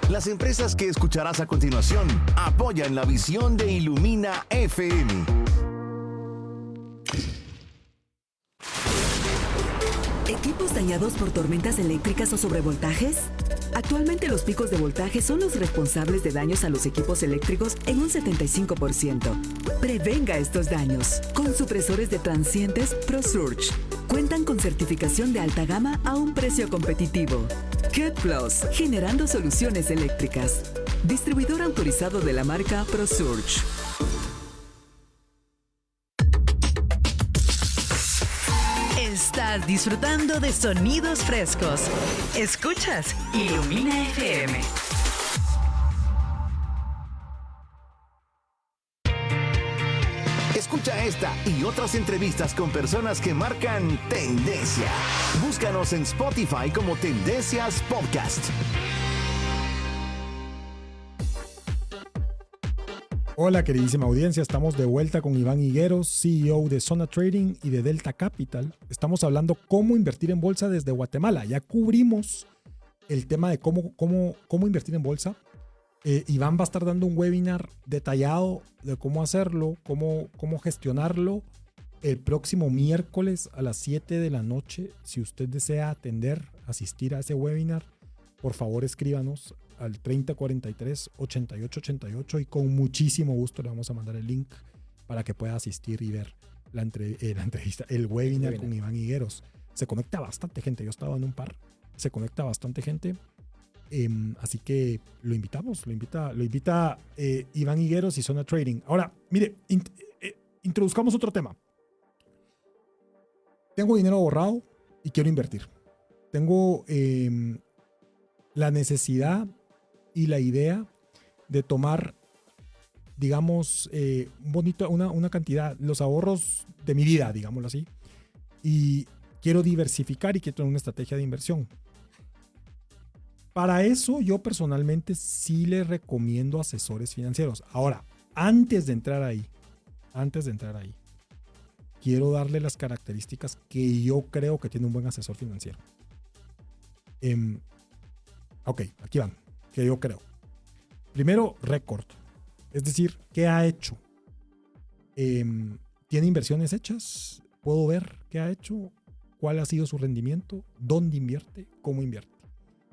Las empresas que escucharás a continuación apoyan la visión de Ilumina FM. ¿Equipos dañados por tormentas eléctricas o sobrevoltajes? Actualmente los picos de voltaje son los responsables de daños a los equipos eléctricos en un 75%. Prevenga estos daños con supresores de transientes ProSurge. Cuentan con certificación de alta gama a un precio competitivo. Cat Plus, generando soluciones eléctricas. Distribuidor autorizado de la marca ProSurge. Estás disfrutando de sonidos frescos. Escuchas Ilumina FM. Escucha esta y otras entrevistas con personas que marcan tendencia. Búscanos en Spotify como Tendencias Podcast. Hola queridísima audiencia, estamos de vuelta con Iván Higueros, CEO de Zona Trading y de Delta Capital. Estamos hablando cómo invertir en bolsa desde Guatemala. Ya cubrimos el tema de cómo invertir en bolsa. Iván va a estar dando un webinar detallado de cómo hacerlo, cómo gestionarlo el próximo miércoles a las 7 de la noche. Si usted desea asistir a ese webinar, por favor escríbanos al 3043-8888 y con muchísimo gusto le vamos a mandar el link para que pueda asistir y ver la entrevista, el webinar con Iván Higueros. Se conecta bastante gente, yo estaba en un par, se conecta bastante gente. Así que lo invita Iván Higueros y Zona Trading. Ahora, mire, introduzcamos otro tema. Tengo dinero ahorrado y quiero invertir. Tengo la necesidad y la idea de tomar, digamos, una cantidad, los ahorros de mi vida, digámoslo así, y quiero diversificar y quiero tener una estrategia de inversión. Para eso yo personalmente sí le recomiendo asesores financieros. Ahora, antes de entrar ahí, quiero darle las características que yo creo que tiene un buen asesor financiero. Ok, aquí van, que yo creo. Primero, récord. Es decir, ¿qué ha hecho? ¿Tiene inversiones hechas? ¿Puedo ver qué ha hecho? ¿Cuál ha sido su rendimiento? ¿Dónde invierte? ¿Cómo invierte?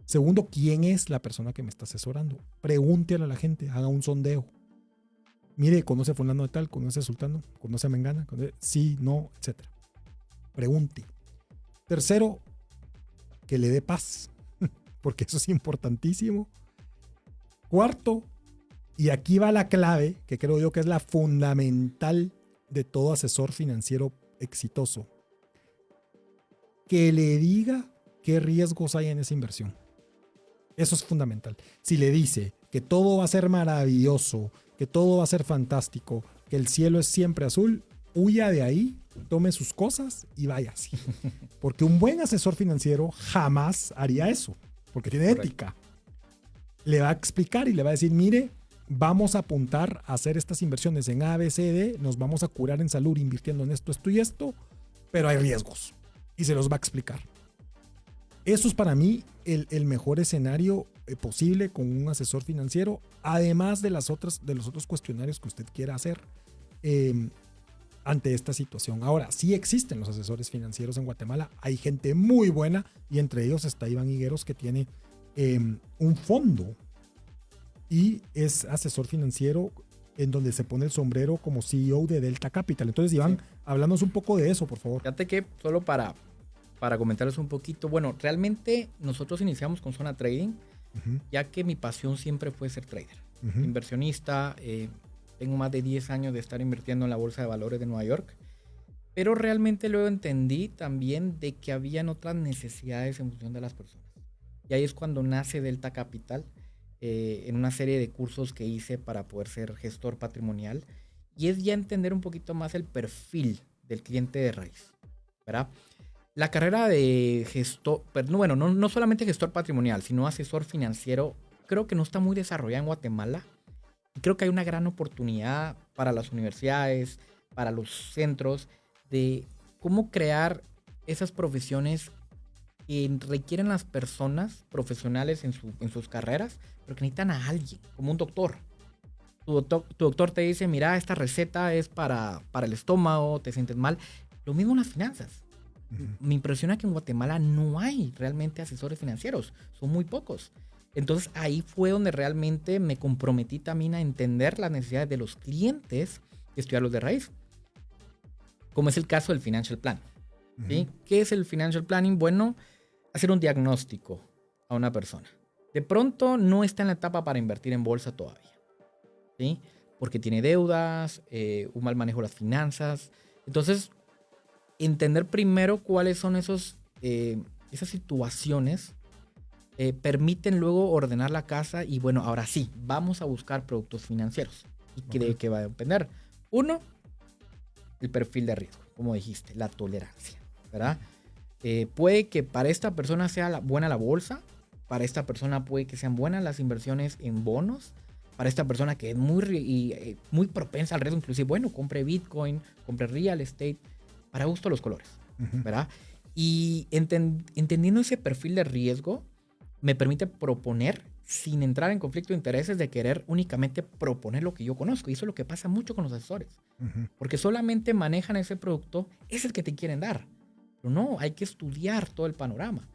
Segundo, ¿quién es la persona que me está asesorando? Pregúntele a la gente, haga un sondeo. Mire, ¿conoce a fulano de tal? ¿Conoce a sultano? ¿Conoce a mengana? Sí, no, etc. Pregunte. Tercero, que le dé paz, porque eso es importantísimo. Cuarto, y aquí va la clave, que creo yo que es la fundamental de todo asesor financiero exitoso. Que le diga qué riesgos hay en esa inversión. Eso es fundamental. Si le dice que todo va a ser maravilloso, que todo va a ser fantástico, que el cielo es siempre azul, huya de ahí, tome sus cosas y vaya así. Porque un buen asesor financiero jamás haría eso, porque tiene ética. Le va a explicar y le va a decir, mire, vamos a apuntar a hacer estas inversiones en A, B, C, D, nos vamos a curar en salud invirtiendo en esto, esto y esto, pero hay riesgos. Y se los va a explicar. Eso es para mí el mejor escenario posible con un asesor financiero, además de los otros cuestionarios que usted quiera hacer ante esta situación. Ahora, sí existen los asesores financieros en Guatemala, hay gente muy buena y entre ellos está Iván Higueros, que tiene un fondo y es asesor financiero en donde se pone el sombrero como CEO de Delta Capital. Entonces, Iván, háblanos un poco de eso, por favor. Fíjate que solo para comentarles un poquito, bueno, realmente nosotros iniciamos con Zona Trading, ya que mi pasión siempre fue ser trader, inversionista. Tengo más de 10 años de estar invirtiendo en la Bolsa de Valores de Nueva York, pero realmente luego entendí también de que habían otras necesidades en función de las personas. Y ahí es cuando nace Delta Capital, en una serie de cursos que hice para poder ser gestor patrimonial, y es ya entender un poquito más el perfil del cliente de raíz, ¿verdad? La carrera de gestor, bueno, no solamente gestor patrimonial, sino asesor financiero, creo que no está muy desarrollada en Guatemala. Y creo que hay una gran oportunidad para las universidades, para los centros, de cómo crear esas profesiones que requieren las personas profesionales en sus carreras, pero que necesitan a alguien, como un doctor. Tu doctor te dice, mira, esta receta es para el estómago, te sientes mal. Lo mismo en las finanzas. Me impresiona que en Guatemala no hay realmente asesores financieros, son muy pocos. Entonces ahí fue donde realmente me comprometí también a entender las necesidades de los clientes y estudiarlos de raíz, como es el caso del Financial Plan. ¿Sí? ¿Qué es el Financial Planning? Bueno, hacer un diagnóstico a una persona. De pronto no está en la etapa para invertir en bolsa todavía, ¿sí? Porque tiene deudas, un mal manejo de las finanzas. Entonces, entender primero cuáles son esas situaciones permiten luego ordenar la casa y bueno, ahora sí, vamos a buscar productos financieros. ¿Y de qué va a depender? Uno, el perfil de riesgo, como dijiste, la tolerancia, ¿verdad? Puede que para esta persona sea buena la bolsa, para esta persona puede que sean buenas las inversiones en bonos, para esta persona que es muy propensa al riesgo, inclusive, bueno, compre Bitcoin, compre real estate, para gusto los colores, ¿verdad? Y entendiendo ese perfil de riesgo, me permite proponer sin entrar en conflicto de intereses de querer únicamente proponer lo que yo conozco. Y eso es lo que pasa mucho con los asesores. Porque solamente manejan ese producto, es el que te quieren dar. Pero no, hay que estudiar todo el panorama,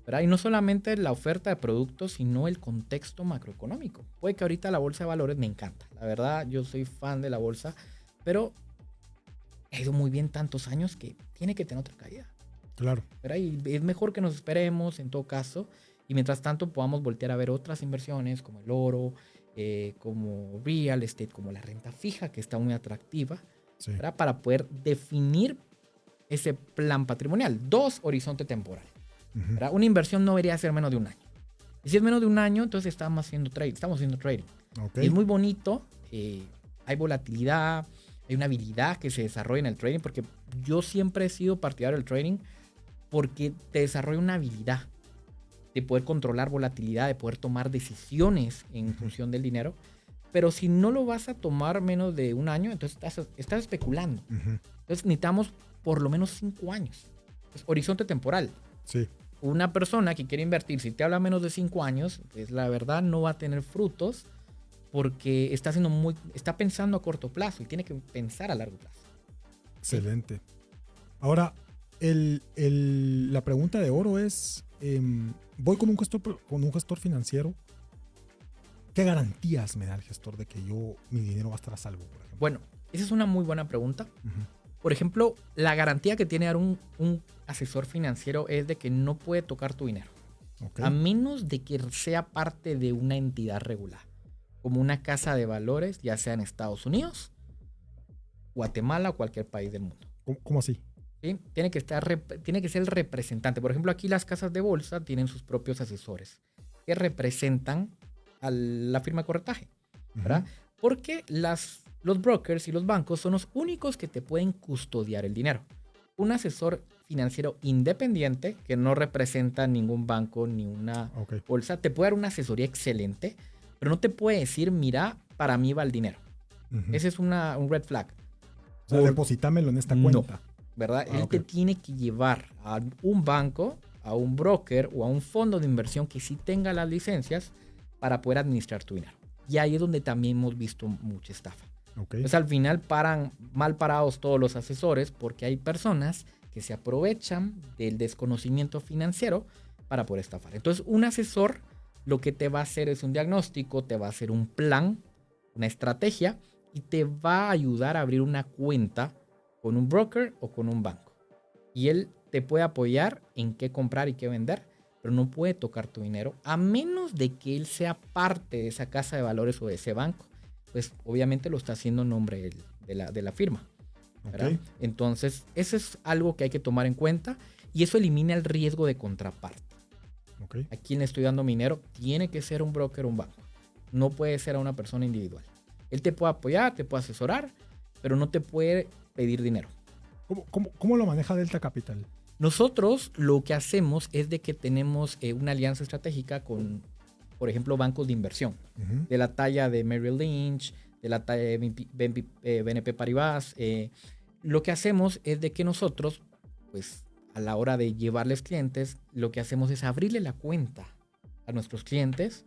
¿verdad? Y no solamente la oferta de productos, sino el contexto macroeconómico. Puede que ahorita la bolsa de valores me encanta. La verdad, yo soy fan de la bolsa, pero ha ido muy bien tantos años que tiene que tener otra caída. Claro. ¿Verdad? Y es mejor que nos esperemos en todo caso. Y mientras tanto podamos voltear a ver otras inversiones como el oro, como real estate, como la renta fija, que está muy atractiva, sí, ¿verdad? Para poder definir ese plan patrimonial. 2, horizonte temporal. ¿Verdad? Una inversión no debería ser menos de un año. Y si es menos de un año, entonces estamos haciendo trading. Okay. Y es muy bonito. Hay volatilidad, hay una habilidad que se desarrolla en el trading, porque yo siempre he sido partidario del trading porque te desarrolla una habilidad de poder controlar volatilidad, de poder tomar decisiones en función del dinero. Pero si no lo vas a tomar menos de un año, entonces estás especulando. Entonces necesitamos por lo menos 5 años. Es horizonte temporal. Sí. Una persona que quiere invertir, si te habla menos de 5 años, pues la verdad no va a tener frutos porque está pensando a corto plazo y tiene que pensar a largo plazo. Excelente. Sí. Ahora, la pregunta de oro es... voy con un gestor financiero. ¿Qué garantías me da el gestor de que mi dinero va a estar a salvo, por ejemplo? Bueno, esa es una muy buena pregunta. Por ejemplo, la garantía que tiene un asesor financiero es de que no puede tocar tu dinero. Okay. A menos de que sea parte de una entidad regular, como una casa de valores, ya sea en Estados Unidos, Guatemala o cualquier país del mundo. ¿Cómo así? ¿Sí? Tiene que ser el representante. Por ejemplo, aquí las casas de bolsa tienen sus propios asesores que representan a la firma de corretaje, ¿verdad? Porque los brokers y los bancos son los únicos que te pueden custodiar el dinero. Un asesor financiero independiente que no representa ningún banco ni una bolsa te puede dar una asesoría excelente, pero no te puede decir, mira, para mí va el dinero. Ese es un red flag. O sea, deposítamelo en esta cuenta. No, ¿verdad? Él te tiene que llevar a un banco, a un broker o a un fondo de inversión que sí tenga las licencias para poder administrar tu dinero. Y ahí es donde también hemos visto mucha estafa. Entonces al final paran mal parados todos los asesores porque hay personas que se aprovechan del desconocimiento financiero para poder estafar. Entonces un asesor lo que te va a hacer es un diagnóstico, te va a hacer un plan, una estrategia y te va a ayudar a abrir una cuenta con un broker o con un banco. Y él te puede apoyar en qué comprar y qué vender, pero no puede tocar tu dinero a menos de que él sea parte de esa casa de valores o de ese banco. Pues obviamente lo está haciendo en nombre de la firma, ¿verdad? Entonces eso es algo que hay que tomar en cuenta y eso elimina el riesgo de contraparte. A quien le estoy dando mi dinero tiene que ser un broker o un banco. No puede ser a una persona individual. Él te puede apoyar, te puede asesorar, pero no te puede pedir dinero. ¿Cómo lo maneja Delta Capital? Nosotros lo que hacemos es de que tenemos una alianza estratégica con, por ejemplo, bancos de inversión, de la talla de Merrill Lynch, de la talla de BNP Paribas. Lo que hacemos es de que nosotros, pues a la hora de llevarles clientes, lo que hacemos es abrirle la cuenta a nuestros clientes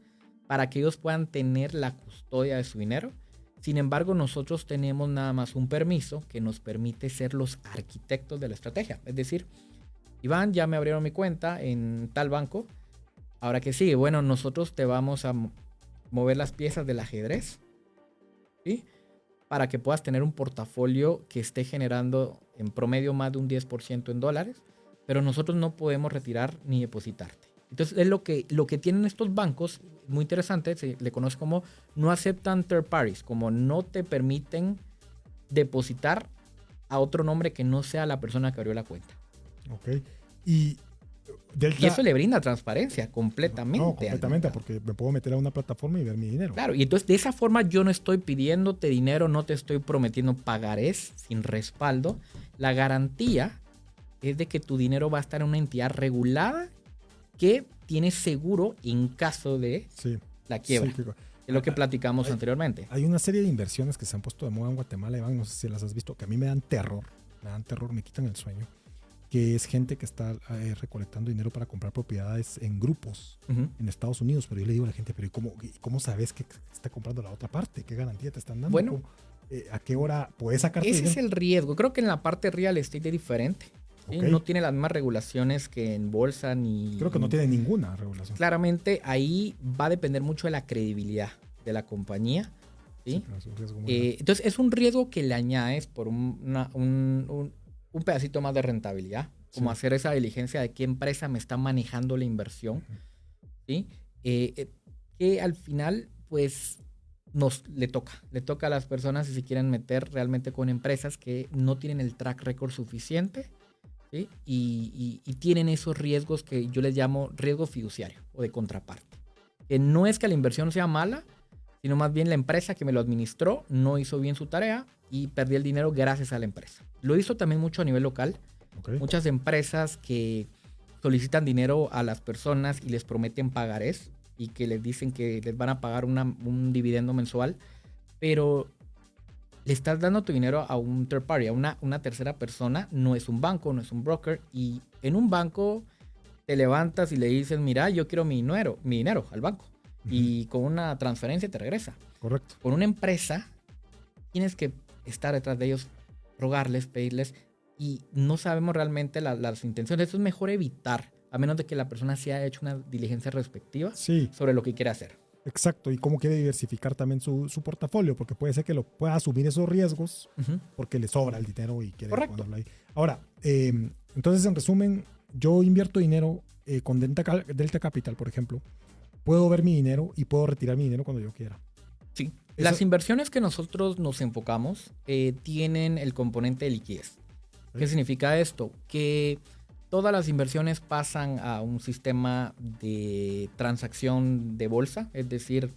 para que ellos puedan tener la custodia de su dinero. Sin embargo, nosotros tenemos nada más un permiso que nos permite ser los arquitectos de la estrategia. Es decir, Iván, ya me abrieron mi cuenta en tal banco. Ahora que sigue, bueno, nosotros te vamos a mover las piezas del ajedrez, ¿sí? Para que puedas tener un portafolio que esté generando en promedio más de un 10% en dólares, pero nosotros no podemos retirar ni depositarte. Entonces, es lo que tienen estos bancos, muy interesante, se le conoce como no aceptan third parties, como no te permiten depositar a otro nombre que no sea la persona que abrió la cuenta. Ok. Y Y eso le brinda transparencia completamente. No, completamente, porque me puedo meter a una plataforma y ver mi dinero. Claro, y entonces de esa forma yo no estoy pidiéndote dinero, no te estoy prometiendo pagarés sin respaldo. La garantía es de que tu dinero va a estar en una entidad regulada que tiene seguro en caso de la quiebra. Sí, es lo que platicamos anteriormente. Hay una serie de inversiones que se han puesto de moda en Guatemala, Iván, no sé si las has visto, que a mí me dan terror, me quitan el sueño, que es gente que está recolectando dinero para comprar propiedades en grupos en Estados Unidos. Pero yo le digo a la gente, pero ¿cómo sabes que está comprando la otra parte? ¿Qué garantía te están dando? Bueno, ¿a qué hora puedes sacar ese dinero? es el riesgo. Creo que en la parte real estate es diferente. ¿Sí? Okay. No tiene las mismas regulaciones que en bolsa ni... Creo que no tiene ninguna regulación. Claramente ahí va a depender mucho de la credibilidad de la compañía. ¿Sí? Entonces es un riesgo que le añades por un pedacito más de rentabilidad, como hacer esa diligencia de qué empresa me está manejando la inversión. ¿Sí? Que al final pues le toca a las personas si se quieren meter realmente con empresas que no tienen el track record suficiente. ¿Sí? Y tienen esos riesgos que yo les llamo riesgo fiduciario o de contraparte. Que no es que la inversión sea mala, sino más bien la empresa que me lo administró no hizo bien su tarea y perdí el dinero gracias a la empresa. Lo hizo también mucho a nivel local. Okay. Muchas empresas que solicitan dinero a las personas y les prometen pagarés y que les dicen que les van a pagar un dividendo mensual, pero le estás dando tu dinero a un third party, a una tercera persona. No es un banco, no es un broker. Y en un banco te levantas y le dices, mira, yo quiero mi dinero al banco. Y con una transferencia te regresa. Correcto. Con una empresa tienes que estar detrás de ellos, rogarles, pedirles, y no sabemos realmente las intenciones. Eso es mejor evitar, a menos de que la persona se haya hecho una diligencia respectiva sobre lo que quiere hacer. Exacto, y cómo quiere diversificar también su portafolio, porque puede ser que lo pueda asumir esos riesgos porque le sobra el dinero y quiere ponerlo ahí. Ahora, entonces en resumen, yo invierto dinero con Delta Capital, por ejemplo. Puedo ver mi dinero y puedo retirar mi dinero cuando yo quiera. Sí. Las inversiones que nosotros nos enfocamos tienen el componente de liquidez. ¿Qué significa esto? Que todas las inversiones pasan a un sistema de transacción de bolsa, es decir,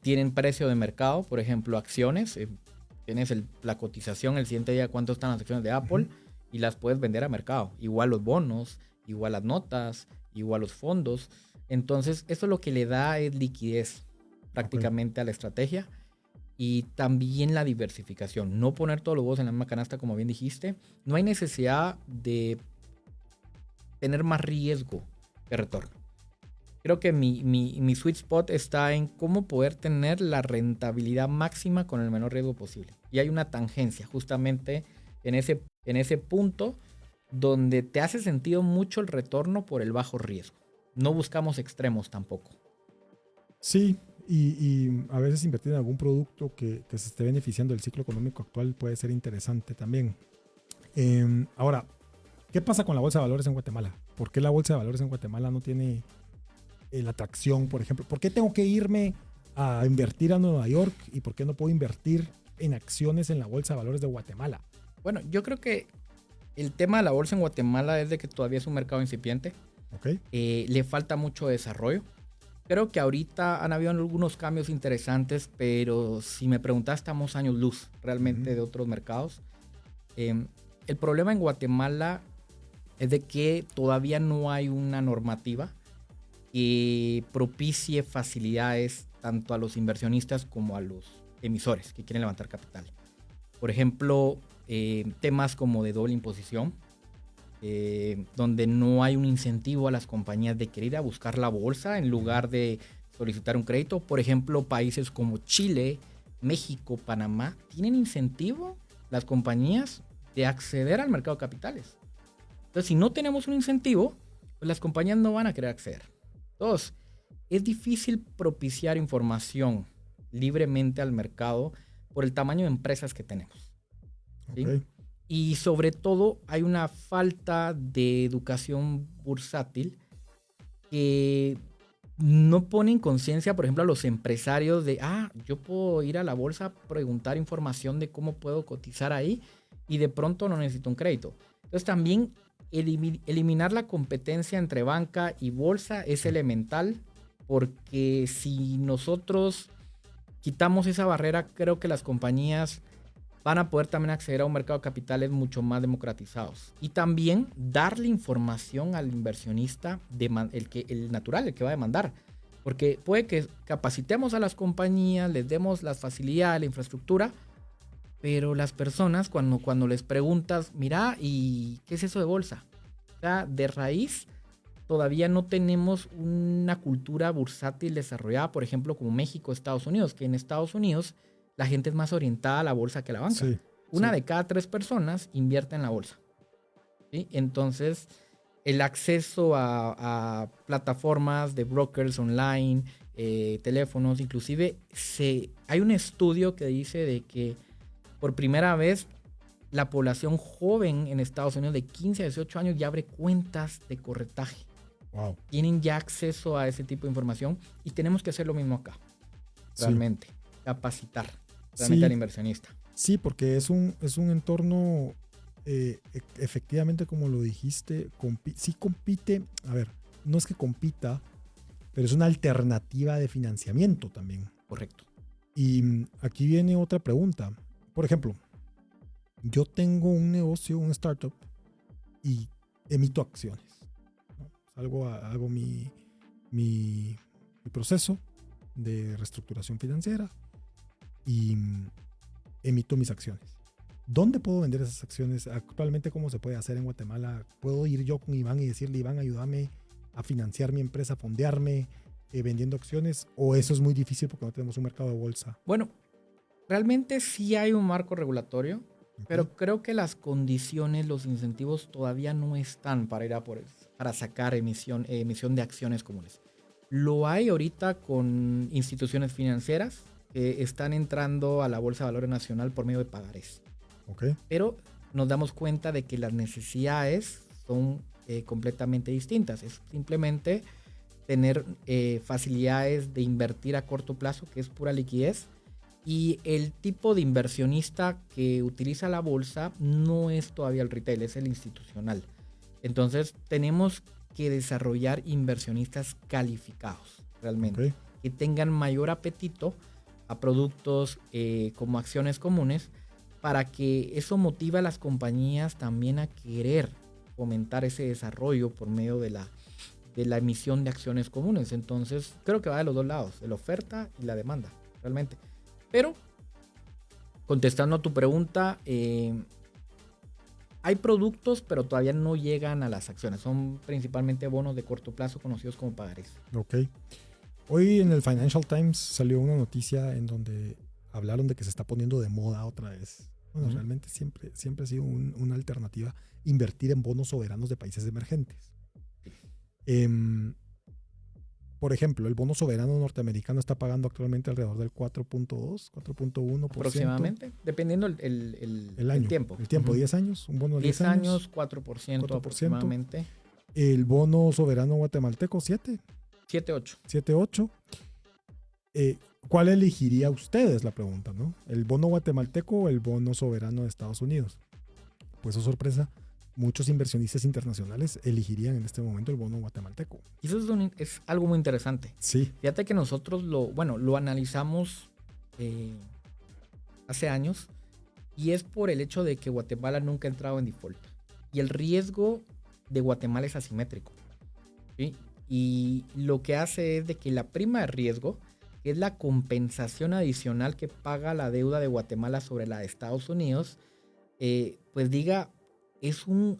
tienen precio de mercado, por ejemplo, acciones. Tienes la cotización el siguiente día, cuánto están las acciones de Apple y las puedes vender a mercado. Igual los bonos, igual las notas, igual los fondos. Entonces, eso lo que le da es liquidez prácticamente a la estrategia y también la diversificación. No poner todos los huevos en la misma canasta, como bien dijiste. No hay necesidad de tener más riesgo que retorno. Creo que mi sweet spot está en cómo poder tener la rentabilidad máxima con el menor riesgo posible. Y hay una tangencia justamente en ese punto donde te hace sentido mucho el retorno por el bajo riesgo. No buscamos extremos tampoco. Sí, y a veces invertir en algún producto que se esté beneficiando del ciclo económico actual puede ser interesante también. Ahora, ¿qué pasa con la bolsa de valores en Guatemala? ¿Por qué la bolsa de valores en Guatemala no tiene la atracción, por ejemplo? ¿Por qué tengo que irme a invertir a Nueva York y por qué no puedo invertir en acciones en la bolsa de valores de Guatemala? Bueno, yo creo que el tema de la bolsa en Guatemala es de que todavía es un mercado incipiente. Okay. Le falta mucho desarrollo. Creo que ahorita han habido algunos cambios interesantes, pero si me preguntas, estamos años luz realmente de otros mercados. El problema en Guatemala es de que todavía no hay una normativa que propicie facilidades tanto a los inversionistas como a los emisores que quieren levantar capital. Por ejemplo, temas como de doble imposición, donde no hay un incentivo a las compañías de querer ir a buscar la bolsa en lugar de solicitar un crédito. Por ejemplo, países como Chile, México, Panamá, tienen incentivo las compañías de acceder al mercado de capitales. Entonces, si no tenemos un incentivo, pues las compañías no van a querer acceder. Dos, es difícil propiciar información libremente al mercado por el tamaño de empresas que tenemos. ¿Sí? Okay. Y sobre todo hay una falta de educación bursátil que no ponen conciencia, por ejemplo, a los empresarios de, yo puedo ir a la bolsa a preguntar información de cómo puedo cotizar ahí y de pronto no necesito un crédito. Entonces también eliminar la competencia entre banca y bolsa es elemental, porque si nosotros quitamos esa barrera, creo que las compañías van a poder también acceder a un mercado de capitales mucho más democratizados. Y también darle información al inversionista, el natural, el que va a demandar. Porque puede que capacitemos a las compañías, les demos las facilidades, la infraestructura, pero las personas cuando les preguntas, mira, ¿y qué es eso de bolsa? O sea, de raíz todavía no tenemos una cultura bursátil desarrollada, por ejemplo, como México, Estados Unidos, que en Estados Unidos la gente es más orientada a la bolsa que a la banca. Sí, Una de cada 3 personas invierte en la bolsa, ¿sí? Entonces, el acceso a plataformas de brokers online, teléfonos, inclusive hay un estudio que dice de que por primera vez la población joven en Estados Unidos de 15 a 18 años ya abre cuentas de corretaje. Wow. Tienen ya acceso a ese tipo de información y tenemos que hacer lo mismo acá. Realmente. Sí. Capacitar realmente al inversionista. Sí, porque es un entorno, efectivamente, como lo dijiste, sí compite, a ver, no es que compita, pero es una alternativa de financiamiento también. Correcto. Y aquí viene otra pregunta. Por ejemplo, yo tengo un negocio, un startup, y emito acciones, ¿no? Hago mi proceso de reestructuración financiera y emito mis acciones. ¿Dónde puedo vender esas acciones? Actualmente, ¿cómo se puede hacer en Guatemala? ¿Puedo ir yo con Iván y decirle, Iván, ayúdame a financiar mi empresa, fondearme vendiendo acciones? ¿O eso es muy difícil porque no tenemos un mercado de bolsa? Bueno, realmente sí hay un marco regulatorio, pero creo que las condiciones, los incentivos todavía no están para ir para sacar emisión de acciones comunes. Lo hay ahorita con instituciones financieras que están entrando a la Bolsa de Valores Nacional por medio de pagarés. Okay. Pero nos damos cuenta de que las necesidades son completamente distintas. Es simplemente tener facilidades de invertir a corto plazo, que es pura liquidez. Y el tipo de inversionista que utiliza la bolsa no es todavía el retail, es el institucional. Entonces tenemos que desarrollar inversionistas calificados realmente, que tengan mayor apetito a productos como acciones comunes, para que eso motive a las compañías también a querer fomentar ese desarrollo por medio de la emisión de acciones comunes. Entonces creo que va de los dos lados, de la oferta y la demanda realmente. Pero, contestando a tu pregunta, hay productos, pero todavía no llegan a las acciones. Son principalmente bonos de corto plazo conocidos como pagarés. Ok. Hoy en el Financial Times salió una noticia en donde hablaron de que se está poniendo de moda otra vez. Bueno, realmente siempre ha sido una alternativa invertir en bonos soberanos de países emergentes. Por ejemplo, el bono soberano norteamericano está pagando actualmente alrededor del 4.2, 4.1%. Aproximadamente, dependiendo el tiempo. El tiempo, 10 años, un bono de 10 años. 4% aproximadamente. El bono soberano guatemalteco, 7.8. ¿Cuál elegiría usted? Es la pregunta, ¿no? ¿El bono guatemalteco o el bono soberano de Estados Unidos? Pues, oh sorpresa, muchos inversionistas internacionales elegirían en este momento el bono guatemalteco. Y eso es algo muy interesante. Sí. Fíjate que nosotros lo analizamos hace años, y es por el hecho de que Guatemala nunca ha entrado en default. Y el riesgo de Guatemala es asimétrico, ¿sí? Y lo que hace es de que la prima de riesgo, que es la compensación adicional que paga la deuda de Guatemala sobre la de Estados Unidos, pues diga, es un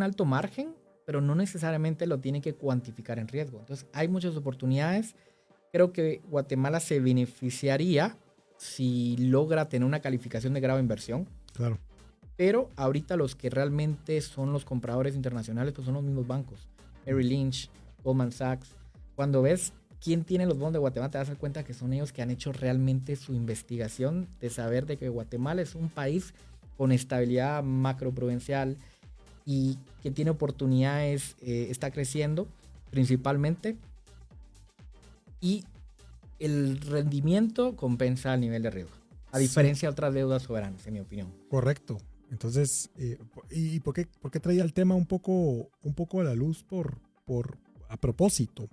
alto margen, pero no necesariamente lo tiene que cuantificar en riesgo. Entonces hay muchas oportunidades. Creo que Guatemala se beneficiaría si logra tener una calificación de grado de inversión. Claro. Pero ahorita los que realmente son los compradores internacionales, pues son los mismos bancos. Merrill Lynch, Goldman Sachs. Cuando ves quién tiene los bonos de Guatemala, te das cuenta que son ellos que han hecho realmente su investigación de saber de que Guatemala es un país con estabilidad macroprudencial y que tiene oportunidades, está creciendo, principalmente. Y el rendimiento compensa el nivel de riesgo. A diferencia de otras deudas soberanas, en mi opinión. Correcto. Entonces, ¿y por qué traía el tema un poco a la luz a propósito?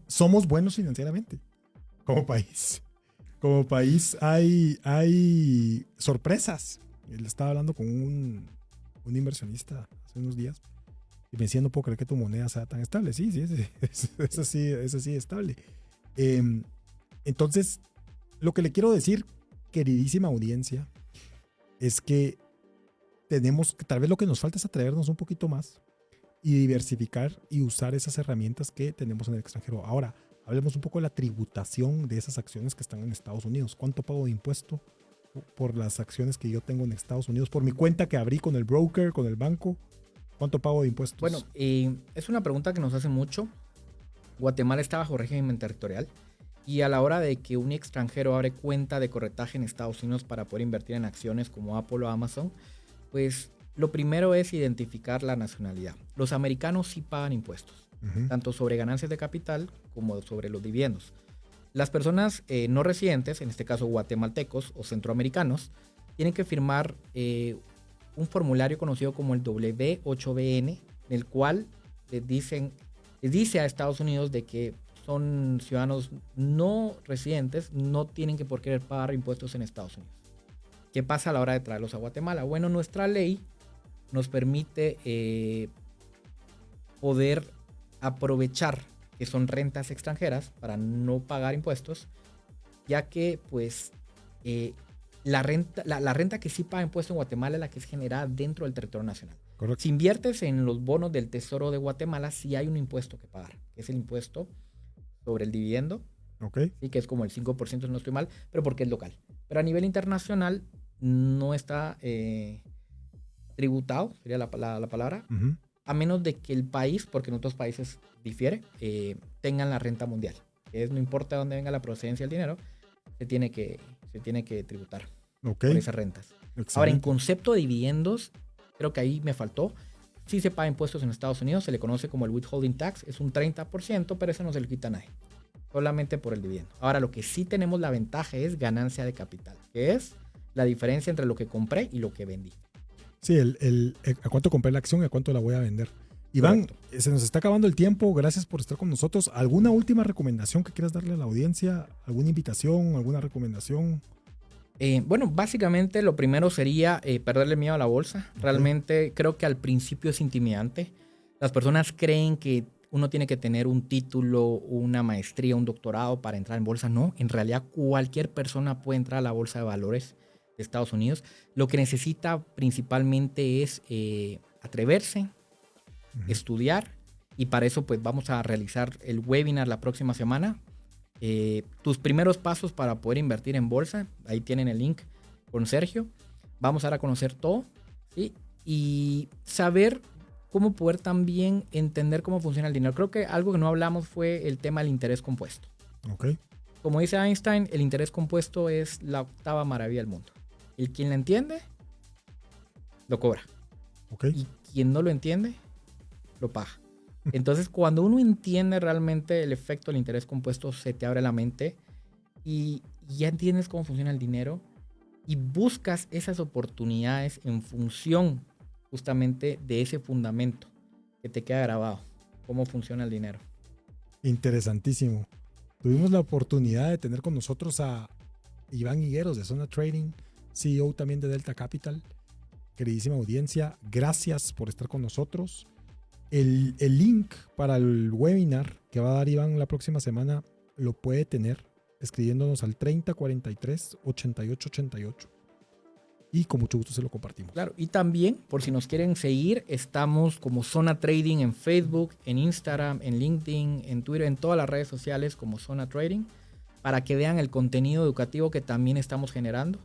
Somos buenos financieramente como país. Como país hay sorpresas. Le estaba hablando con un inversionista hace unos días y me decía, no puedo creer que tu moneda sea tan estable. Sí, es así estable. Entonces, lo que le quiero decir, queridísima audiencia, es que tal vez lo que nos falta es atrevernos un poquito más y diversificar y usar esas herramientas que tenemos en el extranjero. Ahora, hablemos un poco de la tributación de esas acciones que están en Estados Unidos. ¿Cuánto pago de impuesto por las acciones que yo tengo en Estados Unidos? Por mi cuenta que abrí con el broker, con el banco, ¿cuánto pago de impuestos? Bueno, es una pregunta que nos hacen mucho. Guatemala está bajo régimen territorial y a la hora de que un extranjero abre cuenta de corretaje en Estados Unidos para poder invertir en acciones como Apple o Amazon, pues lo primero es identificar la nacionalidad. Los americanos sí pagan impuestos, tanto sobre ganancias de capital como sobre los dividendos. Las personas no residentes, en este caso guatemaltecos o centroamericanos, tienen que firmar un formulario conocido como el W8BN, en el cual les dice a Estados Unidos de que son ciudadanos no residentes, no tienen que por querer pagar impuestos en Estados Unidos. ¿Qué pasa a la hora de traerlos a Guatemala? Bueno, nuestra ley nos permite poder aprovechar que son rentas extranjeras para no pagar impuestos, ya que pues la renta que sí paga impuesto en Guatemala es la que es generada dentro del territorio nacional. Correcto. Si inviertes en los bonos del Tesoro de Guatemala, sí hay un impuesto que pagar, que es el impuesto sobre el dividendo, ¿sí? Que es como el 5%, si no estoy mal, pero porque es local. Pero a nivel internacional no está tributado, sería la palabra, a menos de que el país, porque en otros países difiere, tengan la renta mundial. No importa de dónde venga la procedencia del dinero, se tiene que tributar por esas rentas. Excelente. Ahora, en concepto de dividendos, creo que ahí me faltó. Sí se paga impuestos en Estados Unidos, se le conoce como el withholding tax, es un 30%, pero eso no se le quita a nadie, solamente por el dividendo. Ahora, lo que sí tenemos la ventaja es ganancia de capital, que es la diferencia entre lo que compré y lo que vendí. Sí, a cuánto compré la acción y a cuánto la voy a vender. Iván, se nos está acabando el tiempo, gracias por estar con nosotros. ¿Alguna última recomendación que quieras darle a la audiencia? ¿Alguna invitación, alguna recomendación? Bueno, básicamente lo primero sería perderle miedo a la bolsa. Realmente creo que al principio es intimidante. Las personas creen que uno tiene que tener un título, una maestría, un doctorado para entrar en bolsa. No, en realidad cualquier persona puede entrar a la bolsa de valores de Estados Unidos. Lo que necesita principalmente es atreverse, estudiar, y para eso pues vamos a realizar el webinar la próxima semana. Tus primeros pasos para poder invertir en bolsa, ahí tienen el link con Sergio. Vamos a dar a conocer todo, ¿sí? Y saber cómo poder también entender cómo funciona el dinero. Creo que algo que no hablamos fue el tema del interés compuesto. Como dice Einstein, el interés compuesto es la octava maravilla del mundo. El quien la entiende, lo cobra. Y quien no lo entiende, lo paga. Entonces, cuando uno entiende realmente el efecto del interés compuesto, se te abre la mente y ya entiendes cómo funciona el dinero y buscas esas oportunidades en función justamente de ese fundamento que te queda grabado, cómo funciona el dinero. Interesantísimo. Tuvimos la oportunidad de tener con nosotros a Iván Higueros de Zona Trading, CEO también de Delta Capital. Queridísima audiencia, gracias por estar con nosotros. El link para el webinar que va a dar Iván la próxima semana lo puede tener escribiéndonos al 3043-8888 y con mucho gusto se lo compartimos. Claro, y también por si nos quieren seguir, estamos como Zona Trading en Facebook, en Instagram, en LinkedIn, en Twitter, en todas las redes sociales como Zona Trading, para que vean el contenido educativo que también estamos generando,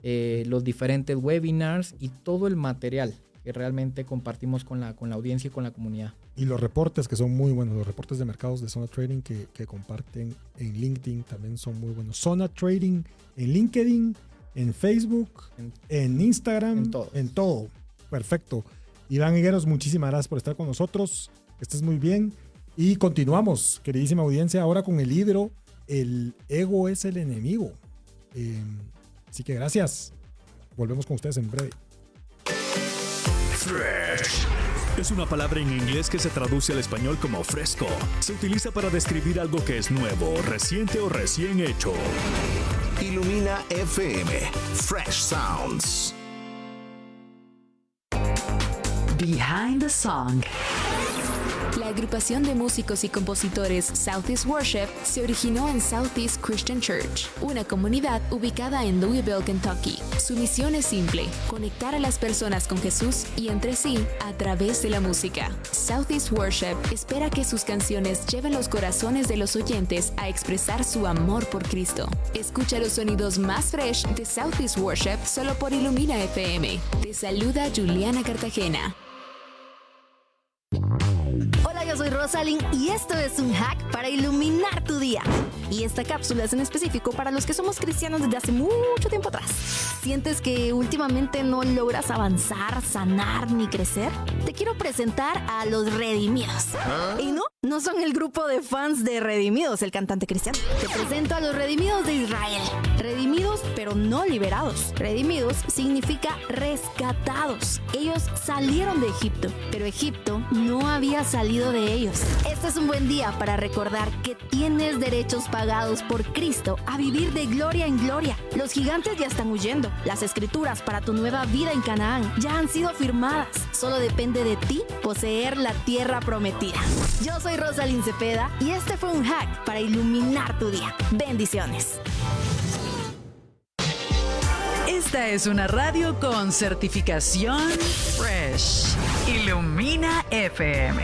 los diferentes webinars y todo el material que realmente compartimos con la audiencia y con la comunidad. Y los reportes que son muy buenos, los reportes de mercados de Zona Trading que comparten en LinkedIn también son muy buenos. Zona Trading en LinkedIn, en Facebook, en Instagram, en todo. Perfecto. Iván Higueros, muchísimas gracias por estar con nosotros. estés muy bien. Y continuamos, queridísima audiencia, ahora con el libro El ego es el enemigo. Así que gracias. Volvemos con ustedes en breve. Fresh es una palabra en inglés que se traduce al español como fresco. Se utiliza para describir algo que es nuevo, reciente o recién hecho. Ilumina FM. Fresh Sounds. Behind the Song. La agrupación de músicos y compositores Southeast Worship se originó en Southeast Christian Church, una comunidad ubicada en Louisville, Kentucky. Su misión es simple: conectar a las personas con Jesús y entre sí a través de la música. Southeast Worship espera que sus canciones lleven los corazones de los oyentes a expresar su amor por Cristo. Escucha los sonidos más fresh de Southeast Worship solo por Ilumina FM. Te saluda Juliana Cartagena. Hola, yo soy Rosalind y esto es un hack para iluminar tu día. Y esta cápsula es en específico para los que somos cristianos desde hace mucho tiempo atrás. ¿Sientes que últimamente no logras avanzar, sanar ni crecer? Te quiero presentar a los Redimidos. Y no son el grupo de fans de Redimidos, el cantante cristiano. Te presento a los Redimidos de Israel. Redimidos, pero no liberados. Redimidos significa rescatados. Ellos salieron de Egipto, pero Egipto no había salido de ellos. Este es un buen día para recordar que tienes derechos pagados por Cristo a vivir de gloria en gloria. Los gigantes ya están huyendo. Las escrituras para tu nueva vida en Canaán ya han sido firmadas. Solo depende de ti poseer la tierra prometida. Yo soy Rosalind Cepeda y este fue un hack para iluminar tu día. Bendiciones. Esta es una radio con certificación Fresh. Ilumina FM.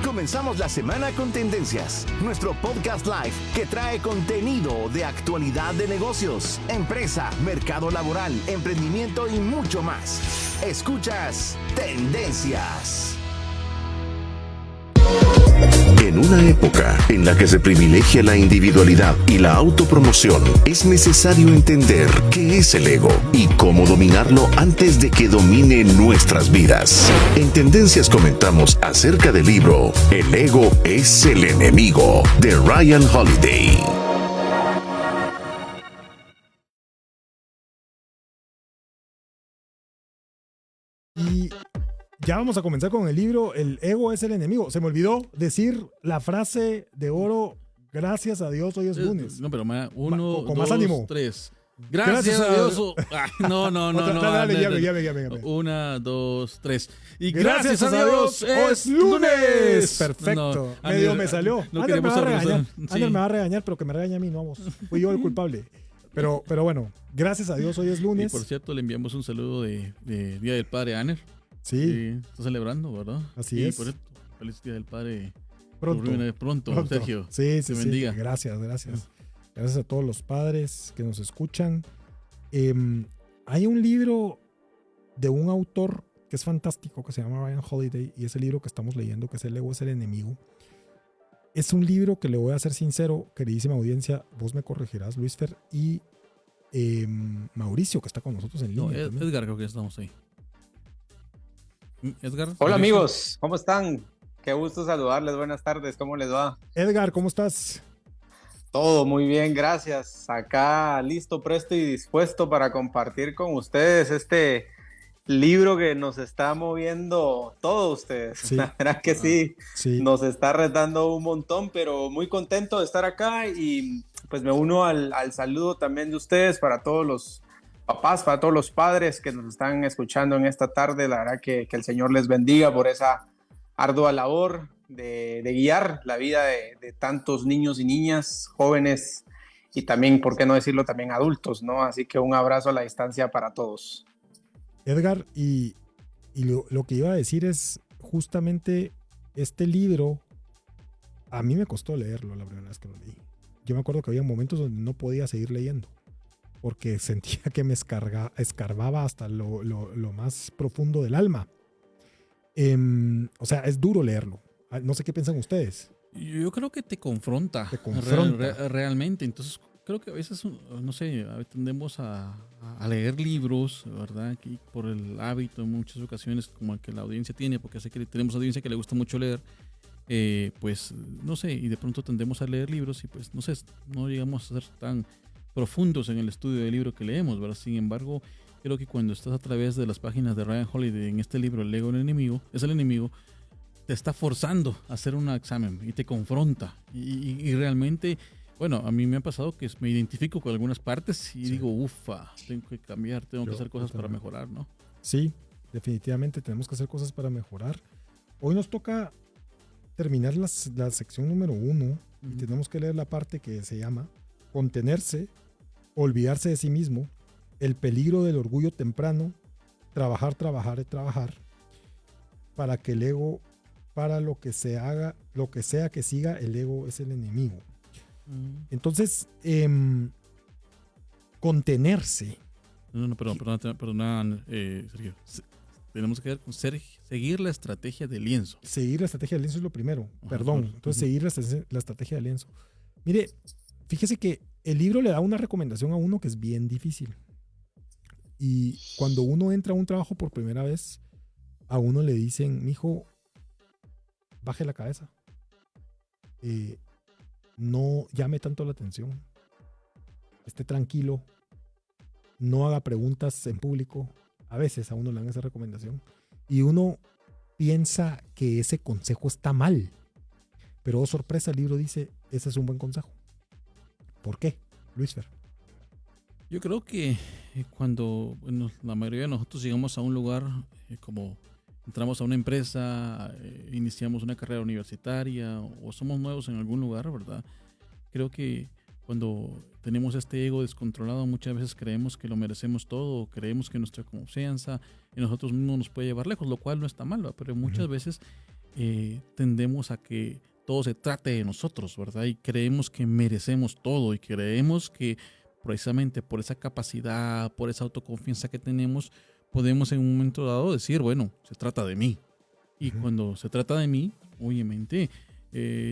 Comenzamos la semana con Tendencias, nuestro podcast live que trae contenido de actualidad de negocios, empresa, mercado laboral, emprendimiento y mucho más. Escuchas Tendencias. En una época en la que se privilegia la individualidad y la autopromoción, es necesario entender qué es el ego y cómo dominarlo antes de que domine nuestras vidas. En Tendencias comentamos acerca del libro El ego es el enemigo, de Ryan Holiday. Y ya vamos a comenzar con el libro El ego es el enemigo. Se me olvidó decir la frase de oro: gracias a Dios, hoy es lunes. No, pero con dos, más ánimo. 3. Gracias a Dios. No. Dale, llame. 1, 2, 3. Y gracias a Dios, es lunes. Perfecto. No, medio me salió. Ander me va a regañar, pero que me regañe a mí, no vamos. Fui yo el culpable. Pero bueno, gracias a Dios, hoy es lunes. Y por cierto, le enviamos un saludo de Día del Padre a Ander. Sí. Está celebrando, ¿verdad? Así es. Por cierto, feliz Día del Padre. Pronto, Sergio. Sí. Te bendiga. Gracias. Gracias a todos los padres que nos escuchan. Hay un libro de un autor que es fantástico, que se llama Ryan Holiday, y ese libro que estamos leyendo, que es El ego es el enemigo, es un libro que, le voy a ser sincero, queridísima audiencia, vos me corregirás, Luisfer, y Mauricio, que está con nosotros en línea. No, Edgar, creo que estamos ahí. Edgar. Hola amigos, ¿cómo están? Qué gusto saludarles, buenas tardes, ¿cómo les va? Edgar, ¿cómo estás? Todo muy bien, gracias. Acá listo, presto y dispuesto para compartir con ustedes este libro que nos está moviendo todos ustedes. Sí. La verdad que sí, nos está retando un montón, pero muy contento de estar acá y pues me uno al saludo también de ustedes para todos los papás, para todos los padres que nos están escuchando en esta tarde. La verdad que el Señor les bendiga por esa ardua labor de guiar la vida de tantos niños y niñas, jóvenes y también, ¿por qué no decirlo?, también adultos, ¿no? Así que un abrazo a la distancia para todos. Edgar, y lo que iba a decir es justamente este libro, a mí me costó leerlo la primera vez que lo leí. Yo me acuerdo que había momentos donde no podía seguir leyendo porque sentía que me escarbaba hasta lo más profundo del alma. O sea, es duro leerlo. No sé qué piensan ustedes. Yo creo que te confronta. Te confronta. Realmente. Entonces, creo que a veces, no sé, tendemos a leer libros, ¿verdad? Aquí por el hábito en muchas ocasiones, como el que la audiencia tiene, porque sé que tenemos audiencia que le gusta mucho leer, pues, no sé, y de pronto tendemos a leer libros y pues, no sé, no llegamos a ser tan profundos en el estudio del libro que leemos, ¿verdad? Sin embargo, creo que cuando estás a través de las páginas de Ryan Holiday en este libro, El ego es el enemigo, te está forzando a hacer un examen y te confronta. Y realmente, bueno, a mí me ha pasado que me identifico con algunas partes y digo, ufa, tengo que cambiar, tengo que hacer cosas para mejorar, ¿no? Sí, definitivamente tenemos que hacer cosas para mejorar. Hoy nos toca terminar la sección número 1 y tenemos que leer la parte que se llama Contenerse, olvidarse de sí mismo, el peligro del orgullo temprano, trabajar, para que el ego, para lo que se haga, lo que sea que siga, el ego es el enemigo. Entonces, contenerse. No, perdón, Sergio. Tenemos que seguir la estrategia del lienzo. Seguir la estrategia del lienzo es lo primero. Perdón. Entonces, seguir la estrategia del lienzo. Mire, fíjese que el libro le da una recomendación a uno que es bien difícil. Y cuando uno entra a un trabajo por primera vez, a uno le dicen, mijo, baje la cabeza. No llame tanto la atención. Esté tranquilo. No haga preguntas en público. A veces a uno le dan esa recomendación. Y uno piensa que ese consejo está mal. Pero, oh, sorpresa, el libro dice, ese es un buen consejo. ¿Por qué, Luis Fer? Yo creo que cuando la mayoría de nosotros llegamos a un lugar, como entramos a una empresa, iniciamos una carrera universitaria o somos nuevos en algún lugar, ¿verdad? Creo que cuando tenemos este ego descontrolado, muchas veces creemos que lo merecemos todo, creemos que nuestra confianza en nosotros mismos nos puede llevar lejos, lo cual no está mal, ¿verdad? Pero muchas veces tendemos a que todo se trate de nosotros, ¿verdad? Y creemos que merecemos todo y creemos que precisamente por esa capacidad, por esa autoconfianza que tenemos, podemos en un momento dado decir, bueno, se trata de mí. Y cuando se trata de mí, obviamente,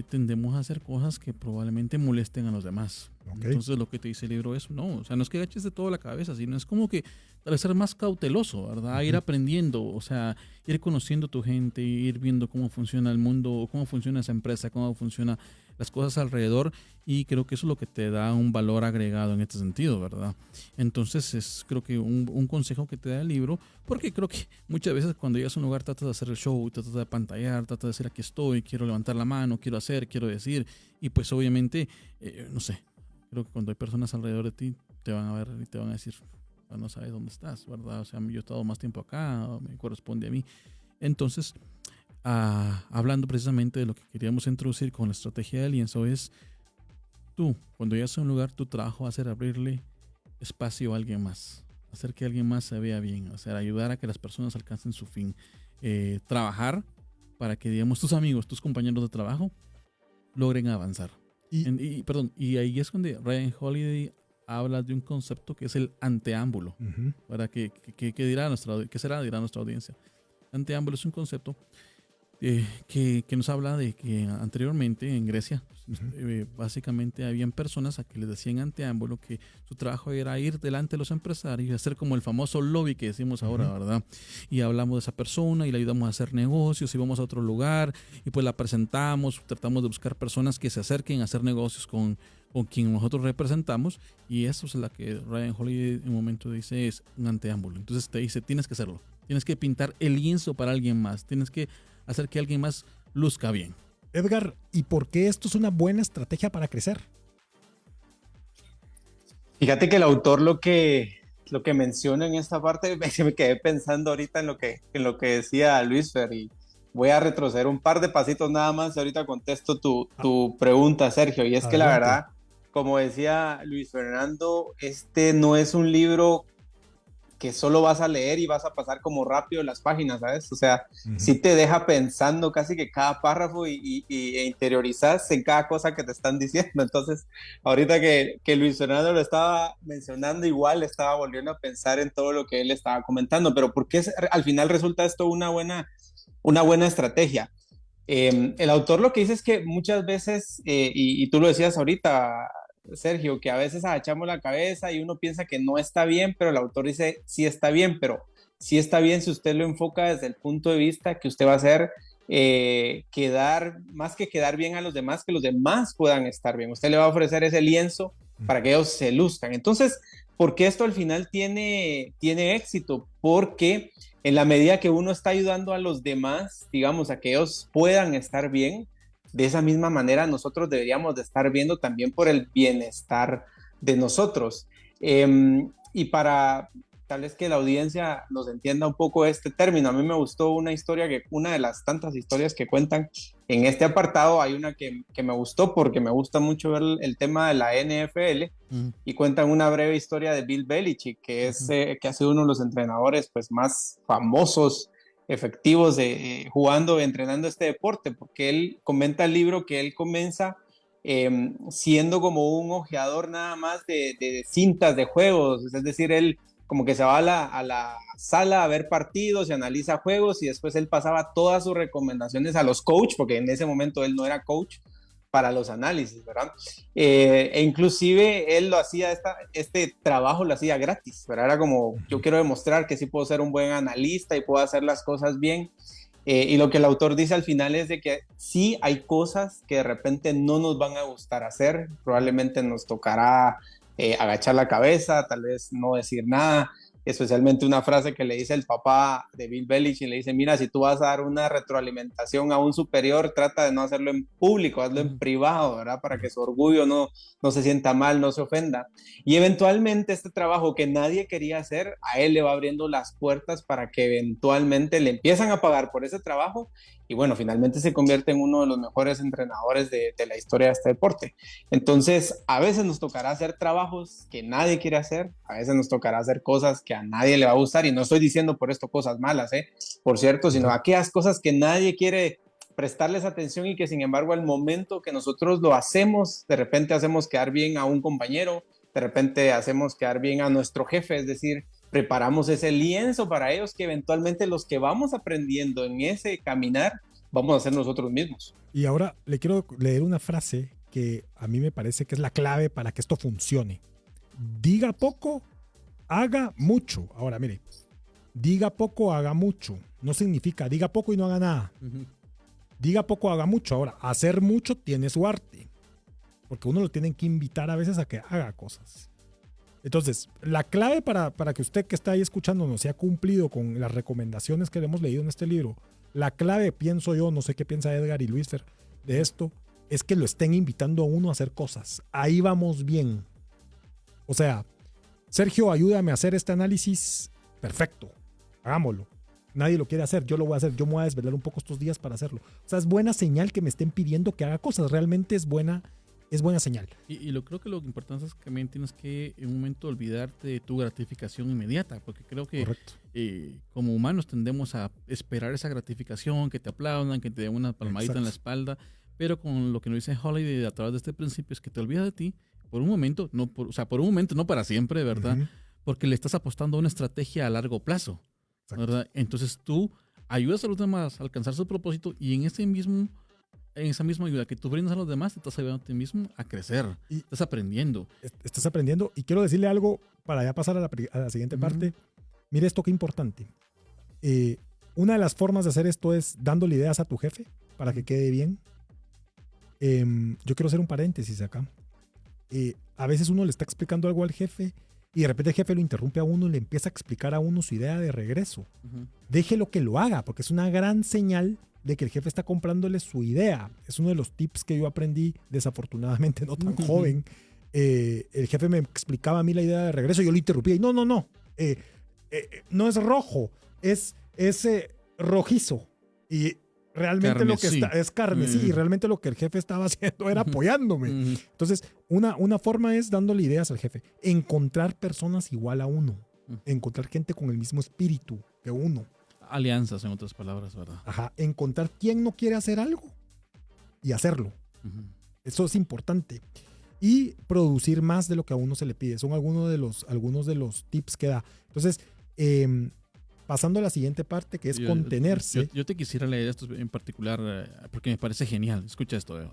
tendemos a hacer cosas que probablemente molesten a los demás. Entonces lo que te dice el libro es, no, o sea, no es que agaches de todo la cabeza, sino es como que tal vez ser más cauteloso, ¿verdad? Ir aprendiendo, o sea, ir conociendo a tu gente, ir viendo cómo funciona el mundo, cómo funciona esa empresa, cómo funcionan las cosas alrededor, y creo que eso es lo que te da un valor agregado en este sentido, ¿verdad? Entonces es creo que un consejo que te da el libro, porque creo que muchas veces cuando llegas a un lugar tratas de hacer el show, tratas de pantallar, tratas de decir aquí estoy, quiero levantar la mano, quiero hacer, quiero decir, y pues obviamente, no sé, creo que cuando hay personas alrededor de ti te van a ver y te van a decir, no sabes dónde estás, ¿verdad? O sea, yo he estado más tiempo acá, me corresponde a mí. Entonces, hablando precisamente de lo que queríamos introducir con la estrategia del lienzo, es tú, cuando llegas a un lugar, tu trabajo va a ser abrirle espacio a alguien más, hacer que alguien más se vea bien, o sea, ayudar a que las personas alcancen su fin, trabajar para que, digamos, tus amigos, tus compañeros de trabajo logren avanzar. Y ahí es donde Ryan Holiday habla de un concepto que es el anteámbulo, ¿verdad? ¿Qué será nuestra audiencia? Anteámbulo es un concepto que nos habla de que anteriormente en Grecia básicamente habían personas a que les decían anteámbulo, que su trabajo era ir delante de los empresarios y hacer como el famoso lobby que decimos ahora, ¿verdad? Y hablamos de esa persona y le ayudamos a hacer negocios y vamos a otro lugar y pues la presentamos, tratamos de buscar personas que se acerquen a hacer negocios con quien nosotros representamos, y eso es la que Ryan Holiday en un momento dice es un anteámbulo. Entonces te dice, tienes que hacerlo, tienes que pintar el lienzo para alguien más, tienes que hacer que alguien más luzca bien. Edgar, ¿y por qué esto es una buena estrategia para crecer? Fíjate que el autor lo que menciona en esta parte, me quedé pensando ahorita en lo que decía Luis Fer, y voy a retroceder un par de pasitos nada más y ahorita contesto tu pregunta, Sergio. Y es que la verdad, como decía Luis Fernando, este no es un libro que solo vas a leer y vas a pasar como rápido las páginas, ¿sabes? O sea, sí te deja pensando casi que cada párrafo e interiorizas en cada cosa que te están diciendo. Entonces, ahorita que Luis Fernando lo estaba mencionando, igual estaba volviendo a pensar en todo lo que él estaba comentando. Pero ¿por qué al final resulta esto una buena estrategia? El autor lo que dice es que muchas veces, y tú lo decías ahorita, Sergio, que a veces agachamos la cabeza y uno piensa que no está bien, pero el autor dice sí está bien, pero sí está bien si usted lo enfoca desde el punto de vista que usted va a hacer más que quedar bien a los demás, que los demás puedan estar bien. Usted le va a ofrecer ese lienzo para que ellos se luzcan. Entonces, ¿por qué esto al final tiene éxito? Porque en la medida que uno está ayudando a los demás, digamos, a que ellos puedan estar bien, de esa misma manera nosotros deberíamos de estar viendo también por el bienestar de nosotros. Y para tal vez que la audiencia nos entienda un poco este término, a mí me gustó una de las tantas historias que cuentan en este apartado, hay una que me gustó porque me gusta mucho ver el tema de la NFL y cuentan una breve historia de Bill Belichick, que ha sido uno de los entrenadores pues, más famosos, efectivos entrenando este deporte, porque él comenta el libro que él comienza siendo como un ojeador nada más de cintas de juegos, es decir, él como que se va a la sala a ver partidos y analiza juegos y después él pasaba todas sus recomendaciones a los coach, porque en ese momento él no era coach, para los análisis, ¿verdad? E inclusive él lo hacía, este trabajo lo hacía gratis, ¿verdad? Era como, yo quiero demostrar que sí puedo ser un buen analista y puedo hacer las cosas bien. Y lo que el autor dice al final es de que sí hay cosas que de repente no nos van a gustar hacer, probablemente nos tocará agachar la cabeza, tal vez no decir nada, especialmente una frase que le dice el papá de Bill Belichick, le dice, mira, si tú vas a dar una retroalimentación a un superior, trata de no hacerlo en público, hazlo en privado, ¿verdad? Para que su orgullo no se sienta mal, no se ofenda. Y eventualmente este trabajo que nadie quería hacer, a él le va abriendo las puertas para que eventualmente le empiezan a pagar por ese trabajo y bueno, finalmente se convierte en uno de los mejores entrenadores de la historia de este deporte. Entonces, a veces nos tocará hacer trabajos que nadie quiere hacer, a veces nos tocará hacer cosas que a nadie le va a gustar, y no estoy diciendo por esto cosas malas, por cierto, sino aquellas cosas que nadie quiere prestarles atención y que sin embargo al momento que nosotros lo hacemos, de repente hacemos quedar bien a un compañero, de repente hacemos quedar bien a nuestro jefe, es decir, preparamos ese lienzo para ellos que eventualmente los que vamos aprendiendo en ese caminar vamos a ser nosotros mismos. Y ahora le quiero leer una frase que a mí me parece que es la clave para que esto funcione. Diga poco, haga mucho. Ahora, mire, diga poco, haga mucho. No significa diga poco y no haga nada. Diga poco, haga mucho. Ahora, hacer mucho tiene su arte. Porque uno lo tiene que invitar a veces a que haga cosas. Entonces, la clave para que usted que está ahí escuchándonos se ha cumplido con las recomendaciones que le hemos leído en este libro, la clave, pienso yo, no sé qué piensa Edgar y Luisfer de esto, es que lo estén invitando a uno a hacer cosas. Ahí vamos bien. O sea, Sergio, ayúdame a hacer este análisis. Perfecto, hagámoslo. Nadie lo quiere hacer, yo lo voy a hacer. Yo me voy a desvelar un poco estos días para hacerlo. O sea, es buena señal que me estén pidiendo que haga cosas. Realmente es buena señal. Y creo que lo importante es que también tienes que en un momento olvidarte de tu gratificación inmediata, porque creo que como humanos tendemos a esperar esa gratificación, que te aplaudan, que te den una palmadita en la espalda, pero con lo que nos dice Holiday a través de este principio es que te olvidas de ti por un momento, por un momento, no para siempre, ¿verdad? Porque le estás apostando a una estrategia a largo plazo, ¿verdad? Entonces tú ayudas a los demás a alcanzar su propósito y en esa misma ayuda que tú brindas a los demás, te estás ayudando a ti mismo a crecer. Y estás aprendiendo. Estás aprendiendo. Y quiero decirle algo para ya pasar a la siguiente parte. Mire esto qué importante. Una de las formas de hacer esto es dándole ideas a tu jefe para que quede bien. Yo quiero hacer un paréntesis acá. A veces uno le está explicando algo al jefe y de repente el jefe lo interrumpe a uno y le empieza a explicar a uno su idea de regreso. Déjelo que lo haga, porque es una gran señal de que el jefe está comprándole su idea. Es uno de los tips que yo aprendí, desafortunadamente no tan joven. El jefe me explicaba a mí la idea de regreso y yo lo interrumpía. Y no. No es rojo, es rojizo. Y realmente carmesí. Lo que está es carmesí. Y realmente lo que el jefe estaba haciendo era apoyándome. Entonces, una forma es dándole ideas al jefe. Encontrar personas igual a uno. Encontrar gente con el mismo espíritu que uno. Alianzas, en otras palabras, ¿verdad? Ajá, encontrar quién no quiere hacer algo y hacerlo. Eso es importante. Y producir más de lo que a uno se le pide. Son algunos de los tips que da. Entonces, pasando a la siguiente parte, que es contenerse. Yo te quisiera leer esto en particular porque me parece genial. Escucha esto.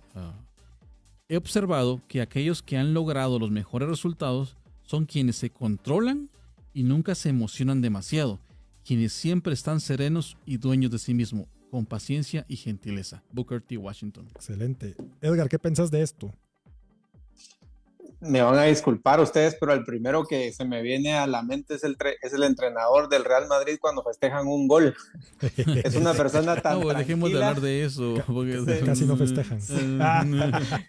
he observado que aquellos que han logrado los mejores resultados son quienes se controlan y nunca se emocionan demasiado, quienes siempre están serenos y dueños de sí mismos, con paciencia y gentileza. Booker T. Washington. Excelente. Edgar, ¿qué pensás de esto? Me van a disculpar ustedes, pero el primero que se me viene a la mente es el entrenador del Real Madrid cuando festejan un gol. Es una persona tan no, dejemos de hablar de eso. Casi no festejan.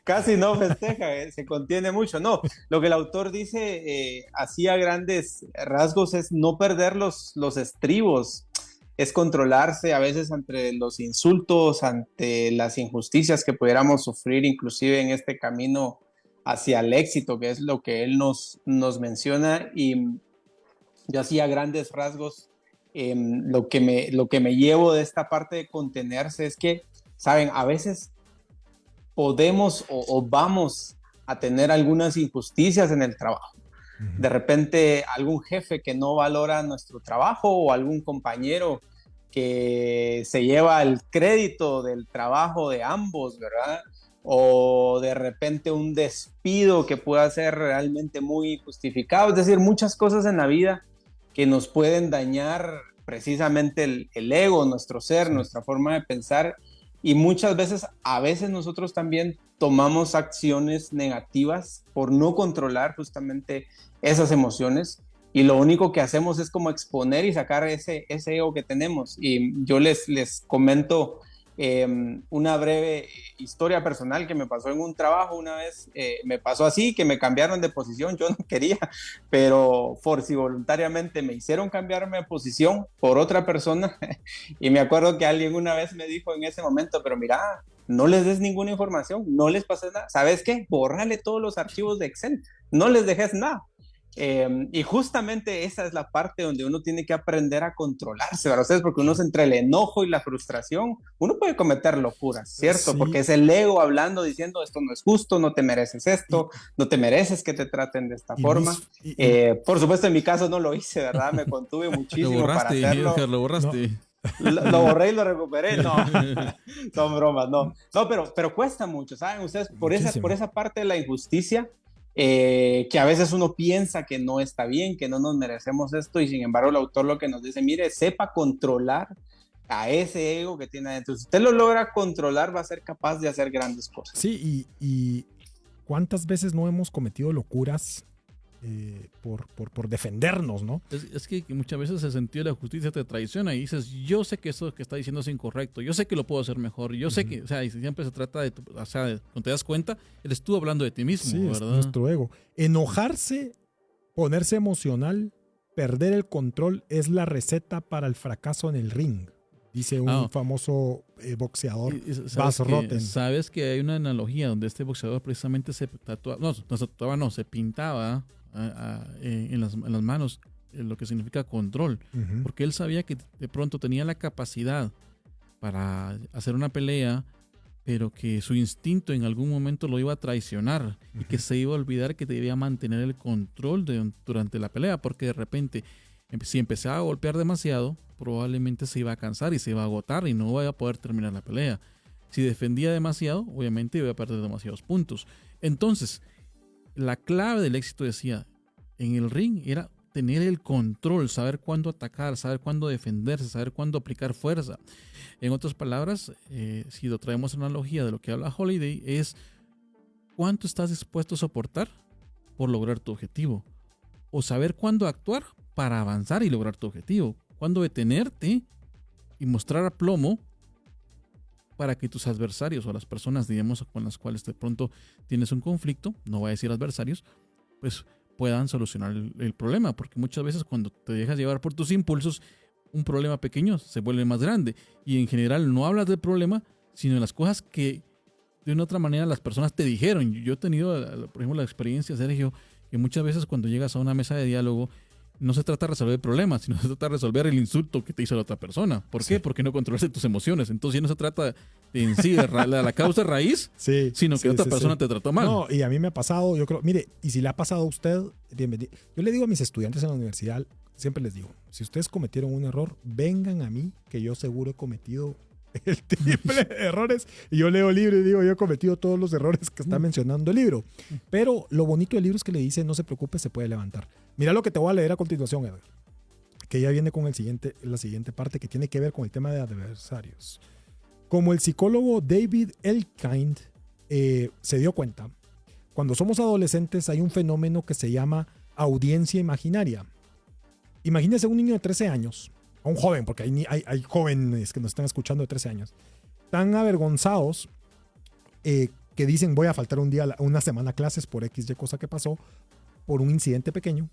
Casi no festeja, se contiene mucho. No, lo que el autor dice así a grandes rasgos es no perder los estribos, es controlarse a veces ante los insultos, ante las injusticias que pudiéramos sufrir inclusive en este camino hacia el éxito, que es lo que él nos menciona. Y yo así a grandes rasgos lo que me llevo de esta parte de contenerse es que, saben, a veces podemos o vamos a tener algunas injusticias en el trabajo. De repente algún jefe que no valora nuestro trabajo o algún compañero que se lleva el crédito del trabajo de ambos, ¿verdad? O de repente un despido que pueda ser realmente muy justificado. Es decir, muchas cosas en la vida que nos pueden dañar precisamente el ego, nuestro ser, nuestra forma de pensar. Y muchas veces, a veces nosotros también tomamos acciones negativas por no controlar justamente esas emociones. Y lo único que hacemos es como exponer y sacar ese ego que tenemos. Y yo les comento una breve historia personal que me pasó en un trabajo una vez. Me pasó así, que me cambiaron de posición. Yo no quería, pero si voluntariamente me hicieron cambiarme de posición por otra persona. Y me acuerdo que alguien una vez me dijo en ese momento, pero mira, no les des ninguna información, no les pases nada. ¿Sabes qué? Bórrale todos los archivos de Excel, no les dejes nada. Y justamente esa es la parte donde uno tiene que aprender a controlarse, ¿verdad? Ustedes, porque uno entre el enojo y la frustración, uno puede cometer locuras, ¿cierto? Sí. Porque es el ego hablando, diciendo esto no es justo, no te mereces esto, no te mereces que te traten de esta forma. Por supuesto, en mi caso no lo hice, ¿verdad? Me contuve muchísimo para hacerlo. Lo borraste. Lo borré y lo recuperé, no, son bromas, no, pero cuesta mucho, ¿saben? Ustedes, por esa parte de la injusticia, que a veces uno piensa que no está bien, que no nos merecemos esto, y sin embargo el autor lo que nos dice, mire, sepa controlar a ese ego que tiene adentro. Si usted lo logra controlar, va a ser capaz de hacer grandes cosas. Sí, y ¿cuántas veces no hemos cometido locuras por defendernos, ¿no? Es que muchas veces el sentido de la justicia te traiciona y dices, yo sé que eso que está diciendo es incorrecto, yo sé que lo puedo hacer mejor, yo sé que, o sea, y siempre se trata de, cuando te das cuenta, eres tú hablando de ti mismo, sí, ¿verdad? Es nuestro ego. Enojarse, ponerse emocional, perder el control es la receta para el fracaso en el ring, dice un famoso boxeador, Bas Rutten. Sabes que hay una analogía donde este boxeador precisamente se pintaba en las manos lo que significa control, porque él sabía que de pronto tenía la capacidad para hacer una pelea, pero que su instinto en algún momento lo iba a traicionar y que se iba a olvidar que debía mantener el control durante la pelea, porque de repente si empezaba a golpear demasiado, probablemente se iba a cansar y se iba a agotar y no iba a poder terminar la pelea. Si defendía demasiado, obviamente iba a perder demasiados puntos. Entonces, la clave del éxito, decía, en el ring era tener el control, saber cuándo atacar, saber cuándo defenderse, saber cuándo aplicar fuerza. En otras palabras, si lo traemos a analogía de lo que habla Holiday, es cuánto estás dispuesto a soportar por lograr tu objetivo. O saber cuándo actuar para avanzar y lograr tu objetivo. Cuándo detenerte y mostrar aplomo para que tus adversarios o las personas, digamos, con las cuales de pronto tienes un conflicto, no voy a decir adversarios, pues puedan solucionar el problema, porque muchas veces cuando te dejas llevar por tus impulsos, un problema pequeño se vuelve más grande, y en general no hablas del problema, sino de las cosas que de una otra manera las personas te dijeron. Yo he tenido, por ejemplo, la experiencia, Sergio, que muchas veces cuando llegas a una mesa de diálogo, no se trata de resolver el problema, sino se trata de resolver el insulto que te hizo la otra persona. ¿Por qué? Porque no controlaste tus emociones. Entonces ya no se trata de en sí de la causa raíz, sino que otra persona te trató mal. No, y a mí me ha pasado, yo creo, mire, y si le ha pasado a usted, bienvenido. Yo le digo a mis estudiantes en la universidad, siempre les digo, si ustedes cometieron un error, vengan a mí, que yo seguro he cometido el triple de errores. Y yo leo el libro y digo, yo he cometido todos los errores que está mencionando el libro. Pero lo bonito del libro es que le dice, no se preocupe, se puede levantar. Mira lo que te voy a leer a continuación, Edgar. Que ya viene con la siguiente parte que tiene que ver con el tema de adversarios. Como el psicólogo David Elkind se dio cuenta, cuando somos adolescentes hay un fenómeno que se llama audiencia imaginaria. Imagínense un niño de 13 años, o un joven, porque hay jóvenes que nos están escuchando de 13 años, tan avergonzados que dicen voy a faltar una semana a clases por XY cosa que pasó, por un incidente pequeño,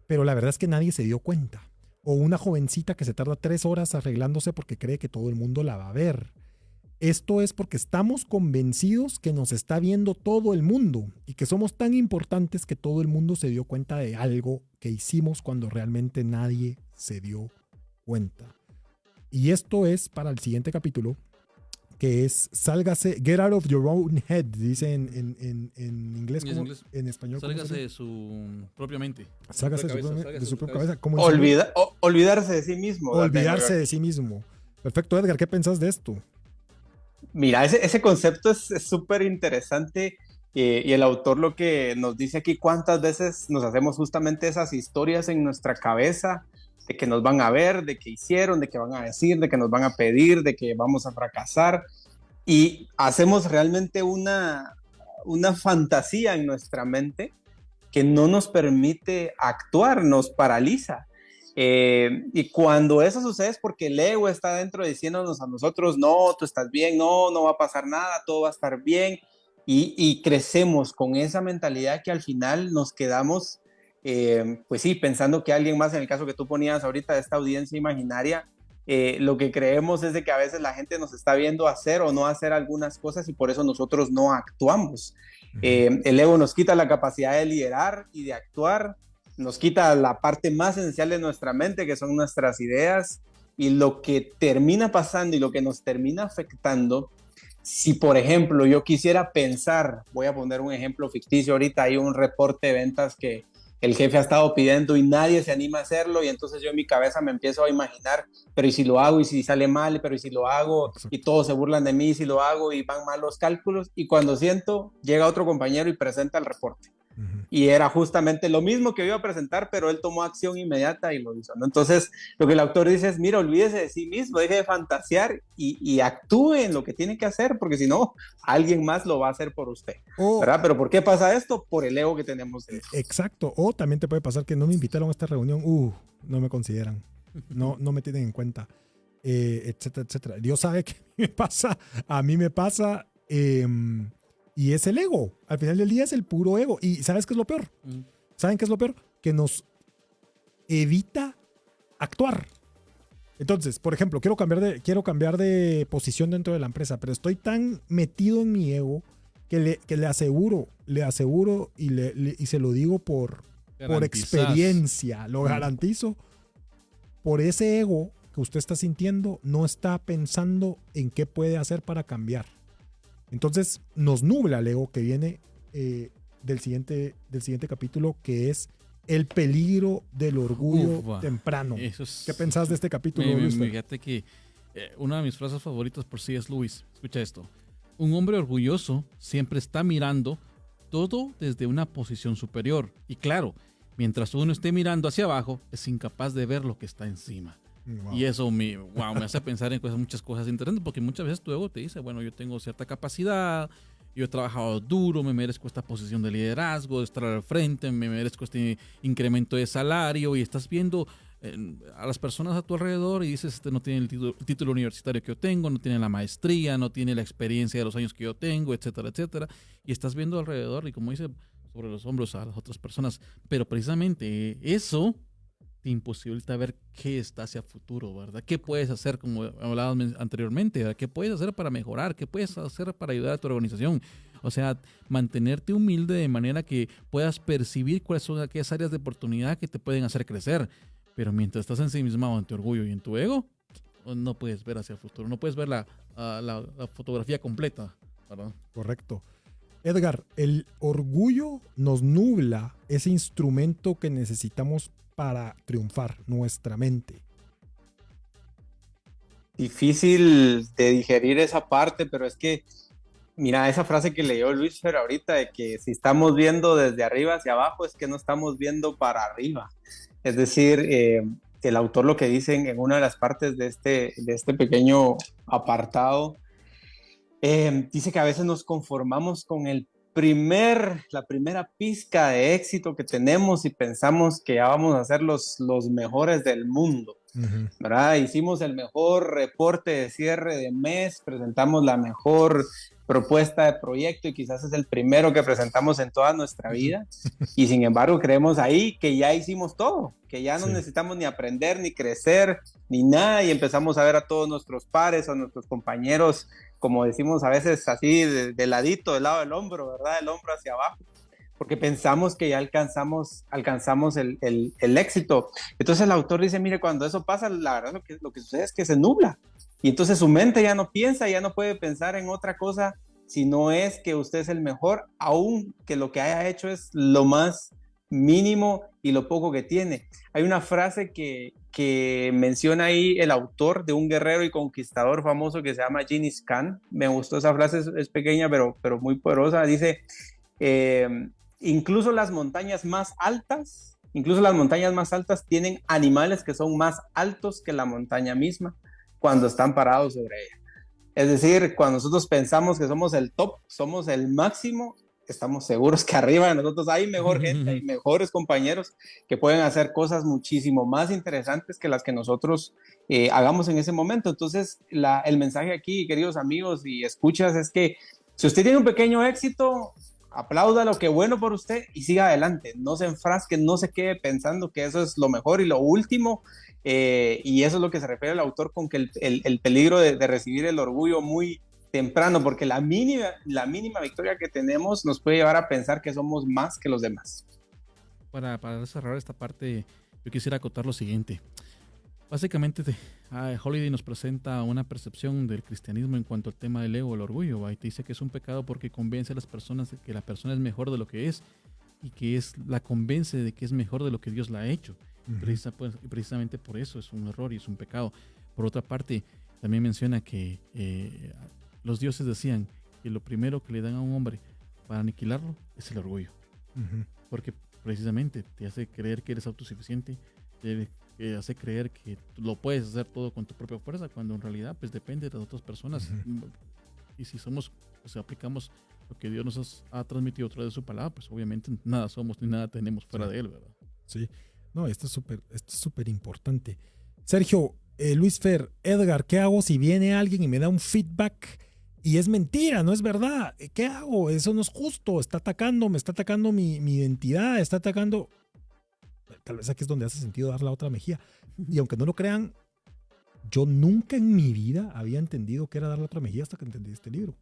pero la verdad es que nadie se dio cuenta. O una jovencita que se tarda 3 horas arreglándose porque cree que todo el mundo la va a ver. Esto es porque estamos convencidos que nos está viendo todo el mundo y que somos tan importantes que todo el mundo se dio cuenta de algo que hicimos cuando realmente nadie se dio cuenta. Y esto es para el siguiente capítulo, que es sálgase, get out of your own head, dice en inglés, como en español. Sálgase de su propia mente. Sálgase de su propia cabeza. Olvidarse de sí mismo. Olvidarse de sí mismo. Perfecto, Edgar, ¿qué pensás de esto? Mira, ese concepto es súper interesante y el autor lo que nos dice aquí, cuántas veces nos hacemos justamente esas historias en nuestra cabeza de que nos van a ver, de que hicieron, de que van a decir, de que nos van a pedir, de que vamos a fracasar, y hacemos realmente una fantasía en nuestra mente que no nos permite actuar, nos paraliza. Y cuando eso sucede es porque el ego está dentro diciéndonos a nosotros, no, tú estás bien, no va a pasar nada, todo va a estar bien, y crecemos con esa mentalidad que al final nos quedamos pues sí, pensando que alguien más, en el caso que tú ponías ahorita de esta audiencia imaginaria, lo que creemos es de que a veces la gente nos está viendo hacer o no hacer algunas cosas y por eso nosotros no actuamos. El ego nos quita la capacidad de liderar y de actuar, nos quita la parte más esencial de nuestra mente, que son nuestras ideas, y lo que termina pasando y lo que nos termina afectando, si por ejemplo yo quisiera pensar, voy a poner un ejemplo ficticio ahorita, hay un reporte de ventas que el jefe ha estado pidiendo y nadie se anima a hacerlo, y entonces yo en mi cabeza me empiezo a imaginar, pero ¿y si lo hago? ¿Y si sale mal? ¿Pero y si lo hago? Y todos se burlan de mí si lo hago y van mal los cálculos, y cuando siento, llega otro compañero y presenta el reporte. Y era justamente lo mismo que iba a presentar, pero él tomó acción inmediata y lo hizo, ¿no? Entonces, lo que el autor dice es, mira, olvídese de sí mismo, deje de fantasear y actúe en lo que tiene que hacer, porque si no, alguien más lo va a hacer por usted, ¿verdad? Pero ¿por qué pasa esto? Por el ego que tenemos. Exacto, o también te puede pasar que no me invitaron a esta reunión, no me consideran, no me tienen en cuenta, etcétera, etcétera. Dios sabe qué me pasa, a mí me pasa, y es el ego. Al final del día es el puro ego. ¿Y sabes qué es lo peor? ¿Saben qué es lo peor? Que nos evita actuar. Entonces, por ejemplo, quiero cambiar de posición dentro de la empresa, pero estoy tan metido en mi ego que le aseguro y se lo digo por experiencia, lo garantizo. Por ese ego que usted está sintiendo, no está pensando en qué puede hacer para cambiar. Entonces nos nubla el ego, que viene del siguiente capítulo, que es el peligro del orgullo temprano. ¿Qué pensás de este capítulo, Luis? Fíjate que una de mis frases favoritas por C.S. Lewis, escucha esto: un hombre orgulloso siempre está mirando todo desde una posición superior, y claro, mientras uno esté mirando hacia abajo, es incapaz de ver lo que está encima. Wow. Y eso me hace pensar en muchas cosas interesantes, porque muchas veces tu ego te dice, bueno, yo tengo cierta capacidad, yo he trabajado duro, me merezco esta posición de liderazgo, de estar al frente, me merezco este incremento de salario, y estás viendo a las personas a tu alrededor y dices, no tiene el título universitario que yo tengo, no tiene la maestría, no tiene la experiencia de los años que yo tengo, etcétera, etcétera, y estás viendo alrededor y, como dice, sobre los hombros a las otras personas, pero precisamente eso te imposibilita ver qué está hacia futuro, ¿verdad? ¿Qué puedes hacer, como hablábamos anteriormente, ¿verdad? ¿Qué puedes hacer para mejorar? ¿Qué puedes hacer para ayudar a tu organización? O sea, mantenerte humilde de manera que puedas percibir cuáles son aquellas áreas de oportunidad que te pueden hacer crecer. Pero mientras estás ensimismado en tu orgullo y en tu ego, no puedes ver hacia el futuro, no puedes ver la fotografía completa, ¿verdad? Correcto. Edgar, el orgullo nos nubla ese instrumento que necesitamos para triunfar, nuestra mente. Difícil de digerir esa parte, pero es que, mira, esa frase que leyó Luis Fer ahorita, de que si estamos viendo desde arriba hacia abajo, es que no estamos viendo para arriba. Es decir, el autor lo que dice en una de las partes de este pequeño apartado, dice que a veces nos conformamos con la primera pizca de éxito que tenemos y pensamos que ya vamos a ser los mejores del mundo, ¿verdad? Hicimos el mejor reporte de cierre de mes, presentamos la mejor propuesta de proyecto y quizás es el primero que presentamos en toda nuestra vida y sin embargo creemos ahí que ya hicimos todo, que ya no necesitamos ni aprender, ni crecer, ni nada, y empezamos a ver a todos nuestros pares o nuestros compañeros, como decimos a veces así, de ladito, del lado del hombro, ¿verdad? El hombro hacia abajo, porque pensamos que ya alcanzamos el éxito. Entonces el autor dice, mire, cuando eso pasa, la verdad lo que sucede es que se nubla. Y entonces su mente ya no piensa, ya no puede pensar en otra cosa, si no es que usted es el mejor, aun que lo que haya hecho es lo más mínimo y lo poco que tiene. Hay una frase que menciona ahí el autor de un guerrero y conquistador famoso que se llama Genghis Khan. Me gustó esa frase, es pequeña pero muy poderosa. Dice, incluso las montañas más altas tienen animales que son más altos que la montaña misma cuando están parados sobre ella. Es decir, cuando nosotros pensamos que somos el top, somos el máximo, estamos seguros que arriba de nosotros hay mejor gente, hay mejores compañeros que pueden hacer cosas muchísimo más interesantes que las que nosotros hagamos en ese momento. Entonces, el mensaje aquí, queridos amigos y escuchas, es que si usted tiene un pequeño éxito, aplauda lo que bueno por usted y siga adelante. No se enfrasque, no se quede pensando que eso es lo mejor y lo último. Y eso es lo que se refiere el autor con que el peligro de recibir el orgullo muy temprano, porque la mínima victoria que tenemos nos puede llevar a pensar que somos más que los demás. Para cerrar esta parte, yo quisiera acotar lo siguiente. Básicamente, Holiday nos presenta una percepción del cristianismo en cuanto al tema del ego, el orgullo, ¿va? Y te dice que es un pecado porque convence a las personas de que la persona es mejor de lo que es y que la convence de que es mejor de lo que Dios la ha hecho. Precisamente por eso es un error y es un pecado. Por otra parte, también menciona que los dioses decían que lo primero que le dan a un hombre para aniquilarlo es el orgullo. Porque precisamente te hace creer que eres autosuficiente, te hace creer que lo puedes hacer todo con tu propia fuerza, cuando en realidad pues depende de las otras personas. Y si aplicamos lo que Dios nos ha transmitido a través de su palabra, pues obviamente nada somos ni nada tenemos fuera de él, ¿verdad? Sí. No, esto es súper importante. Sergio, Luis Fer, Edgar, ¿qué hago si viene alguien y me da un feedback y es mentira, no es verdad? ¿Qué hago? Eso no es justo. Me está atacando mi identidad, está atacando... Tal vez aquí es donde hace sentido dar la otra mejilla. Y aunque no lo crean, yo nunca en mi vida había entendido qué era dar la otra mejilla hasta que entendí este libro.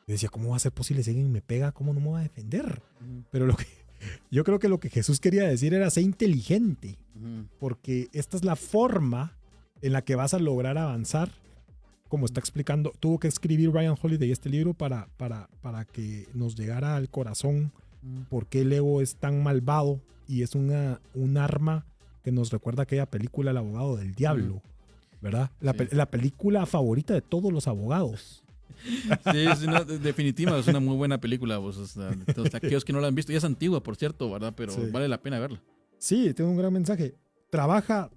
Yo decía, ¿cómo va a ser posible si alguien me pega? ¿Cómo no me va a defender? Pero yo creo que lo que Jesús quería decir era ser inteligente, porque esta es la forma en la que vas a lograr avanzar, como está explicando. Tuvo que escribir Ryan Holiday este libro para que nos llegara al corazón por qué el ego es tan malvado y es un arma que nos recuerda aquella película El abogado del diablo, ¿verdad? La película favorita de todos los abogados. Sí, definitiva, es una muy buena película. Pues, aquellos que no la han visto, ya es antigua, por cierto, ¿verdad? Pero vale la pena verla. Sí, tiene un gran mensaje. Trabaja.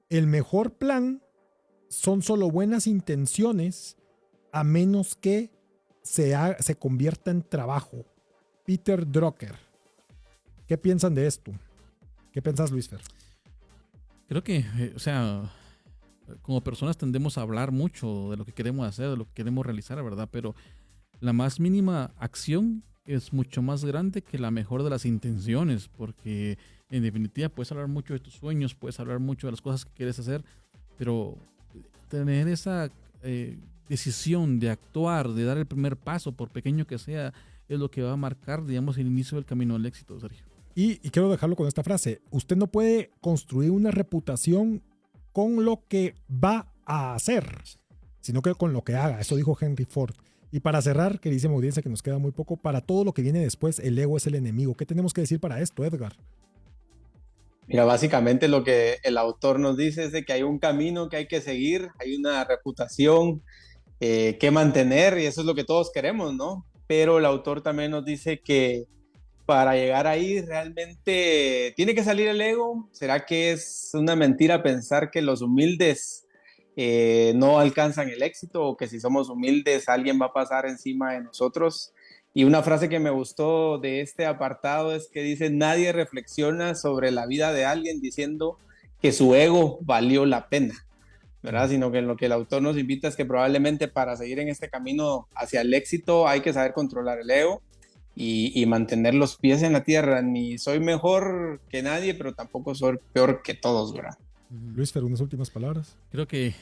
El mejor plan son solo buenas intenciones, a menos que se convierta en trabajo. Peter Drucker. ¿Qué piensan de esto? ¿Qué piensas, Luis Fer? Creo que, como personas tendemos a hablar mucho de lo que queremos hacer, de lo que queremos realizar, ¿verdad? Pero la más mínima acción es mucho más grande que la mejor de las intenciones, porque en definitiva puedes hablar mucho de tus sueños, puedes hablar mucho de las cosas que quieres hacer, pero tener esa decisión de actuar, de dar el primer paso, por pequeño que sea, es lo que va a marcar, digamos, el inicio del camino al éxito, Sergio. Y quiero dejarlo con esta frase. Usted no puede construir una reputación con lo que va a hacer, sino que con lo que haga. Eso dijo Henry Ford. Y para cerrar, queridísima audiencia, que nos queda muy poco, para todo lo que viene después, el ego es el enemigo. ¿Qué tenemos que decir para esto, Edgar? Mira, básicamente lo que el autor nos dice es de que hay un camino que hay que seguir, hay una reputación que mantener y eso es lo que todos queremos, ¿no? Pero el autor también nos dice que para llegar ahí realmente tiene que salir el ego. ¿Será que es una mentira pensar que los humildes no alcanzan el éxito o que si somos humildes alguien va a pasar encima de nosotros? Y una frase que me gustó de este apartado es que dice: nadie reflexiona sobre la vida de alguien diciendo que su ego valió la pena, ¿verdad? Sino que lo que el autor nos invita es que probablemente para seguir en este camino hacia el éxito hay que saber controlar el ego y mantener los pies en la tierra. Ni soy mejor que nadie, pero tampoco soy peor que todos, ¿verdad? Luis, pero unas últimas palabras. Creo que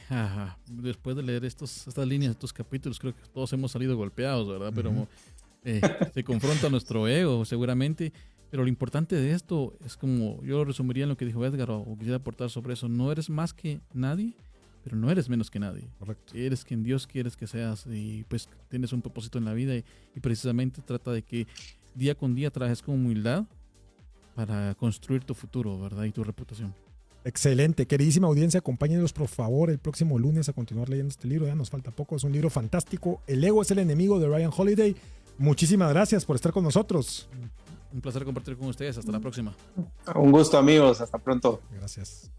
después de leer estas líneas, estos capítulos, creo que todos hemos salido golpeados, ¿verdad? Pero se confronta nuestro ego, seguramente. Pero lo importante de esto es, como yo lo resumiría en lo que dijo Edgar, o quisiera aportar sobre eso: no eres más que nadie, pero no eres menos que nadie. Correcto. Eres quien Dios quiere que seas, y pues tienes un propósito en la vida, y precisamente trata de que día con día trabajes con humildad para construir tu futuro, ¿verdad? Y tu reputación. Excelente, queridísima audiencia, acompáñenos por favor el próximo lunes a continuar leyendo este libro. Ya nos falta poco, es un libro fantástico. El ego es el enemigo, de Ryan Holiday. Muchísimas gracias por estar con nosotros. Un placer compartir con ustedes. Hasta la próxima. Un gusto, amigos. Hasta pronto. Gracias.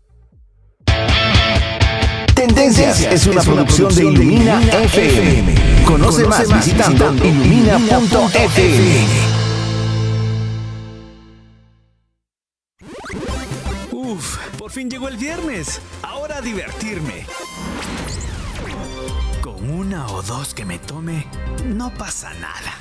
Tendencias es una producción de Ilumina FM. Conoce más visitando ilumina.fm. Uf, por fin llegó el viernes. Ahora a divertirme. Con una o dos que me tome, no pasa nada.